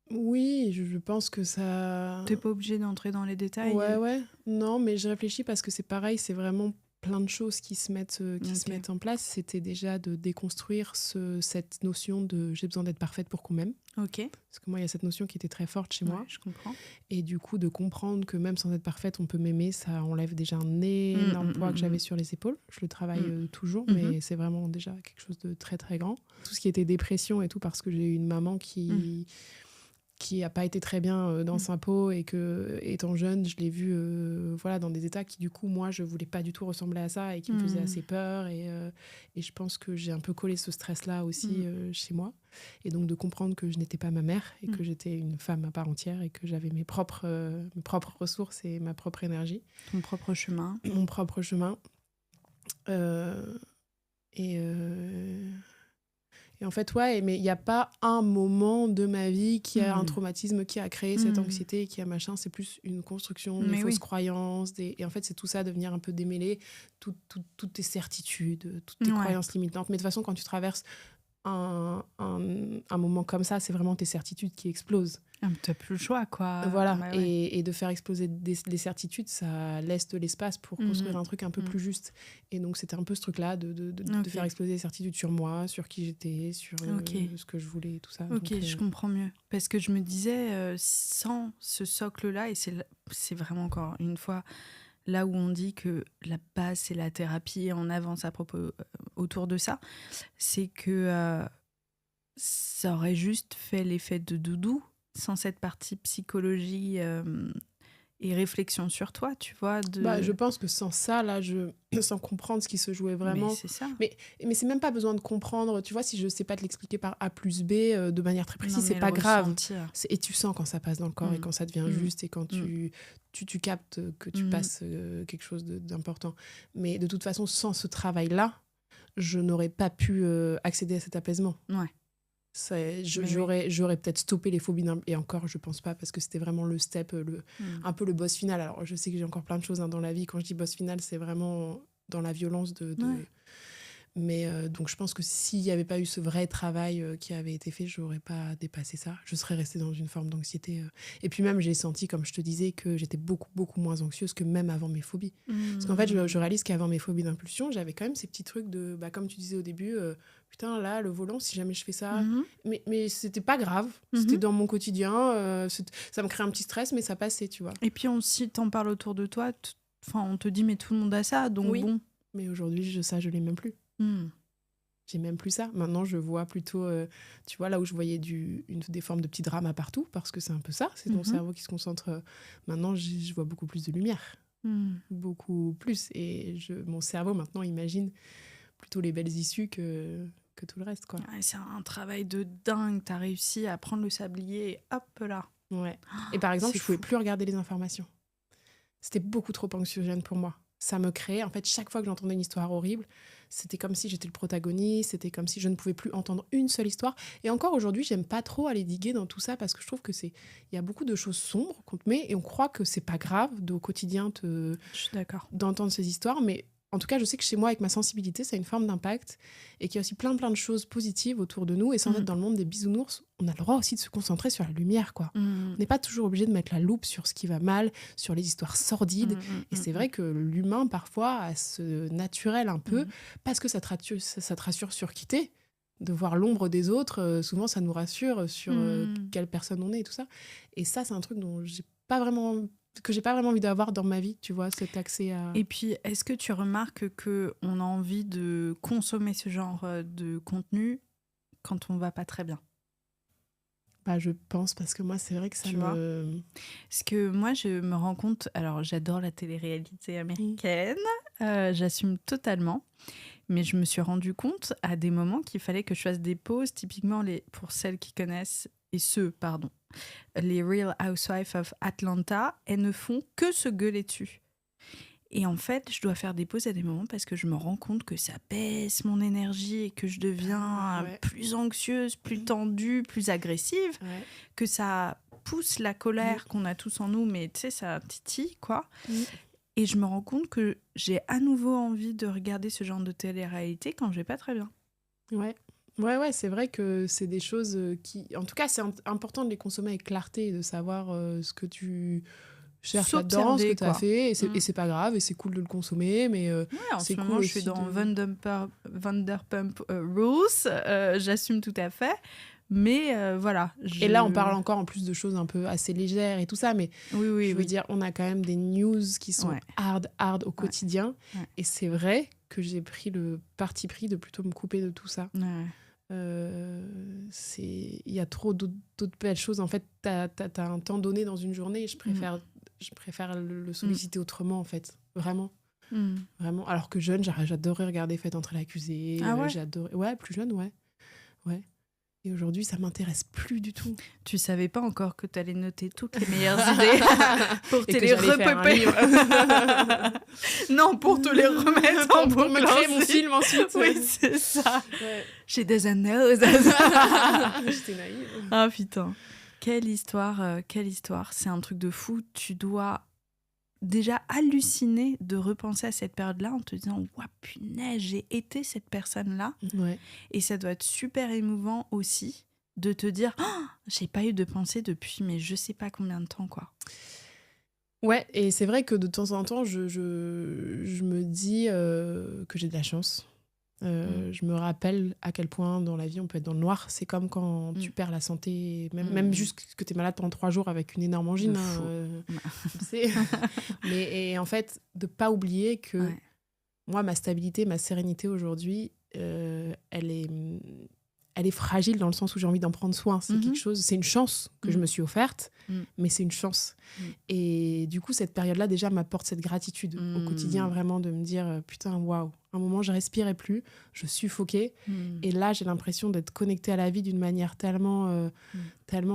S1: Oui, je pense que ça...
S2: T'es pas obligée d'entrer dans les détails.
S1: Ouais. Non, mais je réfléchis parce que c'est pareil, c'est vraiment plein de choses qui se mettent en place. C'était déjà de déconstruire cette notion de j'ai besoin d'être parfaite pour qu'on m'aime.
S2: Ok.
S1: Parce que moi, il y a cette notion qui était très forte chez moi.
S2: Je comprends.
S1: Et du coup, de comprendre que même sans être parfaite, on peut m'aimer, ça enlève déjà un énorme poids que j'avais sur les épaules. Je le travaille toujours, mais c'est vraiment déjà quelque chose de très, très grand. Tout ce qui était dépression et tout, parce que j'ai eu une maman qui n'a pas été très bien dans sa peau et que, étant jeune, je l'ai vue dans des états qui, du coup, moi, je ne voulais pas du tout ressembler à ça et qui me faisaient assez peur. Et je pense que j'ai un peu collé ce stress-là aussi chez moi. Et donc, de comprendre que je n'étais pas ma mère et que j'étais une femme à part entière et que j'avais mes propres ressources et ma propre énergie.
S2: Ton propre chemin.
S1: Mon propre chemin. Et en fait, mais il n'y a pas un moment de ma vie qui a un traumatisme, qui a créé cette anxiété, qui a machin. C'est plus une construction, des fausses croyances. Et en fait, c'est tout ça, de venir un peu démêler toutes tes certitudes, toutes tes croyances limitantes. Mais de toute façon, quand tu traverses un moment comme ça, c'est vraiment tes certitudes qui explosent.
S2: Ah, t'as plus le choix, quoi.
S1: Voilà, et de faire exploser les certitudes, ça laisse de l'espace pour construire un truc un peu plus juste. Et donc, c'était un peu ce truc-là, de faire exploser les certitudes sur moi, sur qui j'étais, sur ce que je voulais, tout ça.
S2: Ok, donc, je comprends mieux. Parce que je me disais, sans ce socle-là, et c'est vraiment encore une fois là où on dit que la base, c'est la thérapie, et on avance à propos autour de ça, c'est que ça aurait juste fait l'effet de doudou, sans cette partie psychologie et réflexion sur toi, tu vois.
S1: Je pense que sans ça, là, sans comprendre ce qui se jouait vraiment...
S2: Mais c'est ça.
S1: Mais c'est même pas besoin de comprendre, tu vois, si je sais pas te l'expliquer par A plus B de manière très précise, c'est pas grave. Et tu sens quand ça passe dans le corps et quand ça devient juste et quand tu captes que tu passes quelque chose d'important. Mais de toute façon, sans ce travail-là, je n'aurais pas pu accéder à cet apaisement.
S2: Ouais.
S1: J'aurais peut-être stoppé les phobies et encore je pense pas parce que c'était vraiment le step un peu le boss final. Alors je sais que j'ai encore plein de choses dans la vie, quand je dis boss final c'est vraiment dans la violence mais donc je pense que s'il n'y avait pas eu ce vrai travail qui avait été fait, j'aurais pas dépassé ça, je serais restée dans une forme d'anxiété et puis même j'ai senti, comme je te disais, que j'étais beaucoup moins anxieuse que même avant mes phobies parce qu'en fait je réalise qu'avant mes phobies d'impulsion j'avais quand même ces petits trucs de comme tu disais au début, putain là le volant si jamais je fais ça mais c'était pas grave, c'était dans mon quotidien, ça me crée un petit stress mais ça passait, tu vois.
S2: Et puis si t'en parles autour de toi, on te dit mais tout le monde a ça, donc
S1: oui.
S2: Bon.
S1: Mais aujourd'hui je l'ai même plus. J'ai même plus ça. Maintenant, je vois plutôt, tu vois, là où je voyais des formes de petits dramas partout, parce que c'est un peu ça, c'est ton cerveau qui se concentre. Maintenant, je vois beaucoup plus de lumière. Beaucoup plus. Et mon cerveau, maintenant, imagine plutôt les belles issues que tout le reste, quoi.
S2: Ouais, c'est un travail de dingue. T'as réussi à prendre le sablier et hop là.
S1: Ouais. Et par exemple, je pouvais plus regarder les informations. C'était beaucoup trop anxiogène pour moi. Ça me créait, en fait, chaque fois que j'entendais une histoire horrible, c'était comme si j'étais le protagoniste, c'était comme si je ne pouvais plus entendre une seule histoire. Et encore aujourd'hui, j'aime pas trop aller diguer dans tout ça parce que je trouve que il y a beaucoup de choses sombres qu'on te met et on croit que c'est pas grave au quotidien
S2: Je suis d'accord.
S1: d'entendre ces histoires, mais en tout cas, je sais que chez moi, avec ma sensibilité, ça a une forme d'impact et qu'il y a aussi plein de choses positives autour de nous. Et sans être dans le monde des bisounours, on a le droit aussi de se concentrer sur la lumière, quoi. On n'est pas toujours obligé de mettre la loupe sur ce qui va mal, sur les histoires sordides. Et c'est vrai que l'humain, parfois, a ce naturel un peu, parce que ça te rassure sur qui t'es. De voir l'ombre des autres, souvent, ça nous rassure sur quelle personne on est et tout ça. Et ça, c'est un truc dont j'ai j'ai pas vraiment envie d'avoir dans ma vie, tu vois, cet accès à...
S2: Et puis, est-ce que tu remarques qu'on a envie de consommer ce genre de contenu quand on va pas très bien?
S1: Bah, je pense, parce que moi, c'est vrai que ça me...
S2: Parce que moi, je me rends compte... Alors, j'adore la télé-réalité américaine, j'assume totalement, mais je me suis rendu compte à des moments qu'il fallait que je fasse des pauses, typiquement pour celles qui connaissent, les Real Housewives of Atlanta, elles ne font que se gueuler dessus. Et en fait, je dois faire des pauses à des moments parce que je me rends compte que ça baisse mon énergie et que je deviens plus anxieuse, plus tendue, plus agressive, que ça pousse la colère qu'on a tous en nous, mais tu sais, ça titille, quoi. Et je me rends compte que j'ai à nouveau envie de regarder ce genre de télé-réalité quand je vais pas très bien.
S1: Ouais, c'est vrai que c'est des choses qui... En tout cas, c'est important de les consommer avec clarté et de savoir ce que tu cherches là-dedans, ce que tu as fait. Et c'est pas grave, et c'est cool de le consommer, mais
S2: en
S1: c'est
S2: ce
S1: cool
S2: moment,
S1: aussi
S2: je suis dans Vanderpump Rules, j'assume tout à fait. Mais voilà.
S1: Et là, on parle encore en plus de choses un peu assez légères et tout ça, mais je veux dire, on a quand même des news qui sont hard au quotidien. Et c'est vrai que j'ai pris le parti pris de plutôt me couper de tout ça. Il y a trop d'autres belles choses. En fait, t'as un temps donné dans une journée et je préfère le solliciter autrement, en fait. Vraiment. Vraiment. Alors que jeune, j'adorais regarder Faites entrer l'accusé. J'adorais... Ouais, plus jeune, ouais. Et aujourd'hui, ça m'intéresse plus du tout.
S2: Tu savais pas encore que tu allais noter toutes les meilleures idées pour te les repeuper. Non, pour te les remettre en boucle.
S1: Pour me créer mon film ensuite.
S2: Oui, c'est ça. She doesn't know.
S1: J'étais naïve.
S2: Ah putain. Quelle histoire. C'est un truc de fou. Tu dois déjà halluciner de repenser à cette période-là en te disant « Ouah, punaise, j'ai été cette personne-là. » Et ça doit être super émouvant aussi de te dire oh, « J'ai pas eu de pensée depuis mais je sais pas combien de temps, quoi. »
S1: Ouais, et c'est vrai que de temps en temps, je me dis que j'ai de la chance. Je me rappelle à quel point dans la vie on peut être dans le noir. C'est comme quand tu perds la santé, même juste que tu es malade pendant 3 jours avec une énorme angine. Mais en fait, de ne pas oublier que moi, ma stabilité, ma sérénité aujourd'hui, elle est fragile dans le sens où j'ai envie d'en prendre soin. C'est quelque chose, c'est une chance que je me suis offerte, mais c'est une chance. Et du coup, cette période-là, déjà, m'apporte cette gratitude au quotidien, vraiment de me dire, putain, waouh, un moment, je respirais plus, je suffoquais. Et là, j'ai l'impression d'être connectée à la vie d'une manière tellement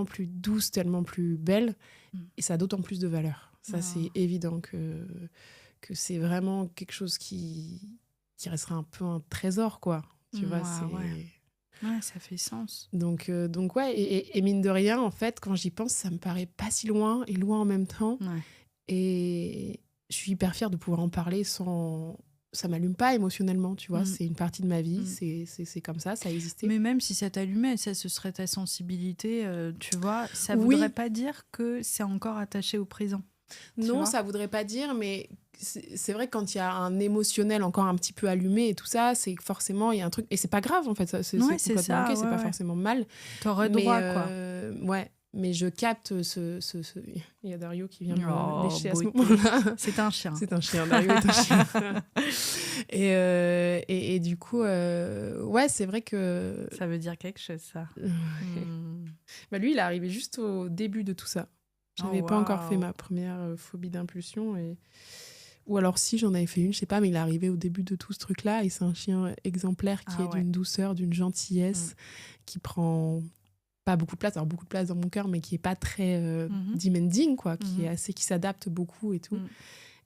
S1: plus douce, tellement plus belle. Et ça a d'autant plus de valeur. Ça, c'est évident que c'est vraiment quelque chose qui restera un peu un trésor, quoi. Tu vois, c'est...
S2: Ouais, ça fait sens.
S1: Donc ouais, et mine de rien, en fait, quand j'y pense, ça me paraît pas si loin et loin en même temps. Et je suis hyper fière de pouvoir en parler sans... Ça m'allume pas émotionnellement, tu vois. C'est une partie de ma vie, c'est comme ça a existé.
S2: Mais même si ça t'allumait, ça, ce serait ta sensibilité, tu vois. Ça voudrait pas dire que c'est encore attaché au présent.
S1: Non, ça voudrait pas dire, mais c'est vrai que quand il y a un émotionnel encore un petit peu allumé et tout ça, c'est que forcément il y a un truc, et c'est pas grave en fait, c'est complètement
S2: ça,
S1: ok, c'est pas forcément mal.
S2: T'aurais droit, quoi.
S1: Ouais, mais je capte il y a Dario qui vient me lécher à ce moment-là.
S2: C'est un chien.
S1: C'est un chien, Dario est un chien. Et du coup, ouais, c'est vrai que...
S2: Ça veut dire quelque chose, ça.
S1: Bah, lui, il est arrivé juste au début de tout ça. J'avais pas encore fait ma première phobie d'impulsion. Ou alors si, j'en avais fait une, je sais pas, mais il est arrivé au début de tout ce truc-là. Et c'est un chien exemplaire qui est d'une douceur, d'une gentillesse, qui prend pas beaucoup de place, alors beaucoup de place dans mon cœur, mais qui est pas très demanding, quoi, qui s'adapte beaucoup et tout.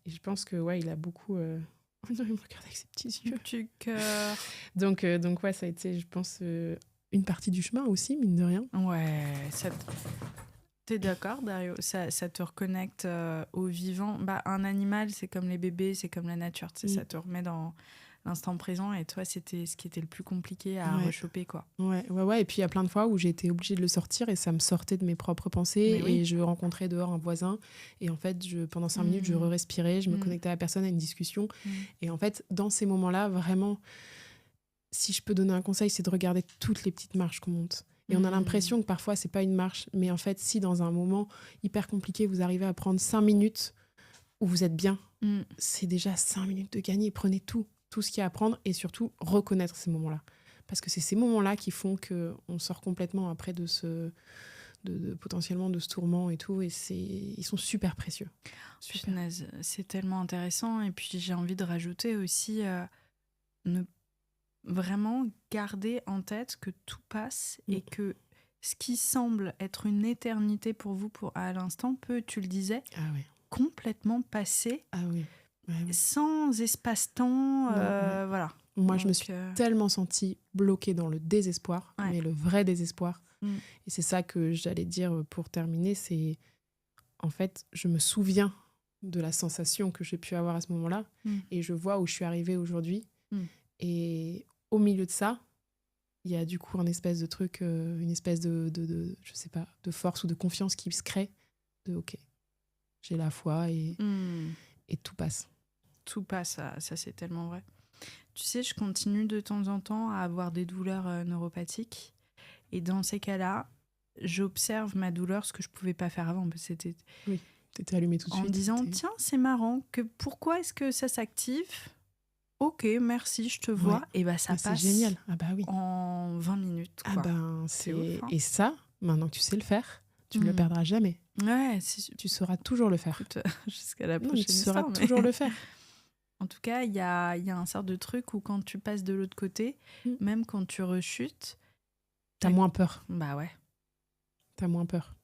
S1: Et je pense que, ouais, il a beaucoup... Oh non, il me regarde avec ses petits yeux.
S2: Petit cœur.
S1: Donc, ouais, ça a été, je pense, une partie du chemin aussi, mine de rien.
S2: Ouais, T'es d'accord, Dario? Ça te reconnecte au vivant. Bah, un animal, c'est comme les bébés, c'est comme la nature. Ça te remet dans l'instant présent. Et toi, c'était ce qui était le plus compliqué à rechoper, quoi.
S1: Ouais. Et puis, il y a plein de fois où j'ai été obligée de le sortir et ça me sortait de mes propres pensées. Et je rencontrais dehors un voisin. Et en fait, pendant 5 minutes, je respirais. Je me connectais à la personne, à une discussion. Et en fait, dans ces moments-là, vraiment, si je peux donner un conseil, c'est de regarder toutes les petites marches qu'on monte. Et on a l'impression que parfois, c'est pas une marche. Mais en fait, si dans un moment hyper compliqué, vous arrivez à prendre 5 minutes où vous êtes bien, c'est déjà 5 minutes de gagner. Prenez tout ce qu'il y a à prendre et surtout reconnaître ces moments-là. Parce que c'est ces moments-là qui font qu'on sort complètement après potentiellement de ce tourment et tout. Et ils sont super précieux. Super.
S2: Punaise, c'est tellement intéressant. Et puis j'ai envie de rajouter aussi vraiment garder en tête que tout passe et que ce qui semble être une éternité pour vous à l'instant peut, tu le disais, complètement passer sans espace-temps. Voilà.
S1: Moi, je me suis tellement sentie bloquée dans le désespoir, mais le vrai désespoir. Et c'est ça que j'allais dire pour terminer, c'est en fait, je me souviens de la sensation que j'ai pu avoir à ce moment-là et je vois où je suis arrivée aujourd'hui. Et au milieu de ça, il y a du coup une espèce de truc, une espèce de je sais pas, de force ou de confiance qui se crée. Ok, j'ai la foi et tout passe.
S2: Tout passe, ça c'est tellement vrai. Tu sais, je continue de temps en temps à avoir des douleurs neuropathiques. Et dans ces cas-là, j'observe ma douleur, ce que je pouvais pas faire avant. Parce que
S1: t'étais allumée tout de suite.
S2: En me disant, tiens, c'est marrant, pourquoi est-ce que ça s'active ? Ok, merci, je te vois. Et ça passe.
S1: C'est génial.
S2: En 20 minutes. Quoi.
S1: C'est ouf, hein. Et ça, maintenant que tu sais le faire, tu ne le perdras jamais.
S2: Ouais,
S1: tu sauras toujours le faire.
S2: Écoute, jusqu'à la prochaine
S1: histoire. Tu sauras toujours le faire.
S2: En tout cas, il y a un sort de truc où quand tu passes de l'autre côté, même quand tu rechutes,
S1: t'as moins peur.
S2: Bah ouais.
S1: T'as moins peur.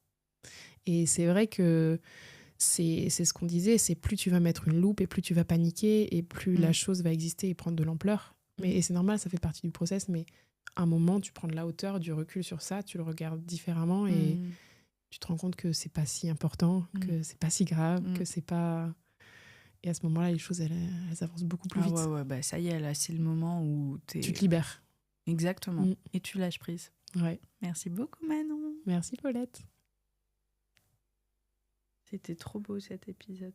S1: Et c'est vrai que c'est ce qu'on disait, c'est plus tu vas mettre une loupe et plus tu vas paniquer et plus la chose va exister et prendre de l'ampleur. Et c'est normal, ça fait partie du process, mais à un moment, tu prends de la hauteur, du recul sur ça, tu le regardes différemment et tu te rends compte que c'est pas si important, que c'est pas si grave, que c'est pas... Et à ce moment-là, les choses, elles avancent beaucoup plus vite.
S2: Ouais, ça y est, là, c'est le moment où tu
S1: te libères.
S2: Exactement. Et tu lâches prise.
S1: Ouais.
S2: Merci beaucoup, Manon.
S1: Merci, Paulette.
S2: C'était trop beau, cet épisode.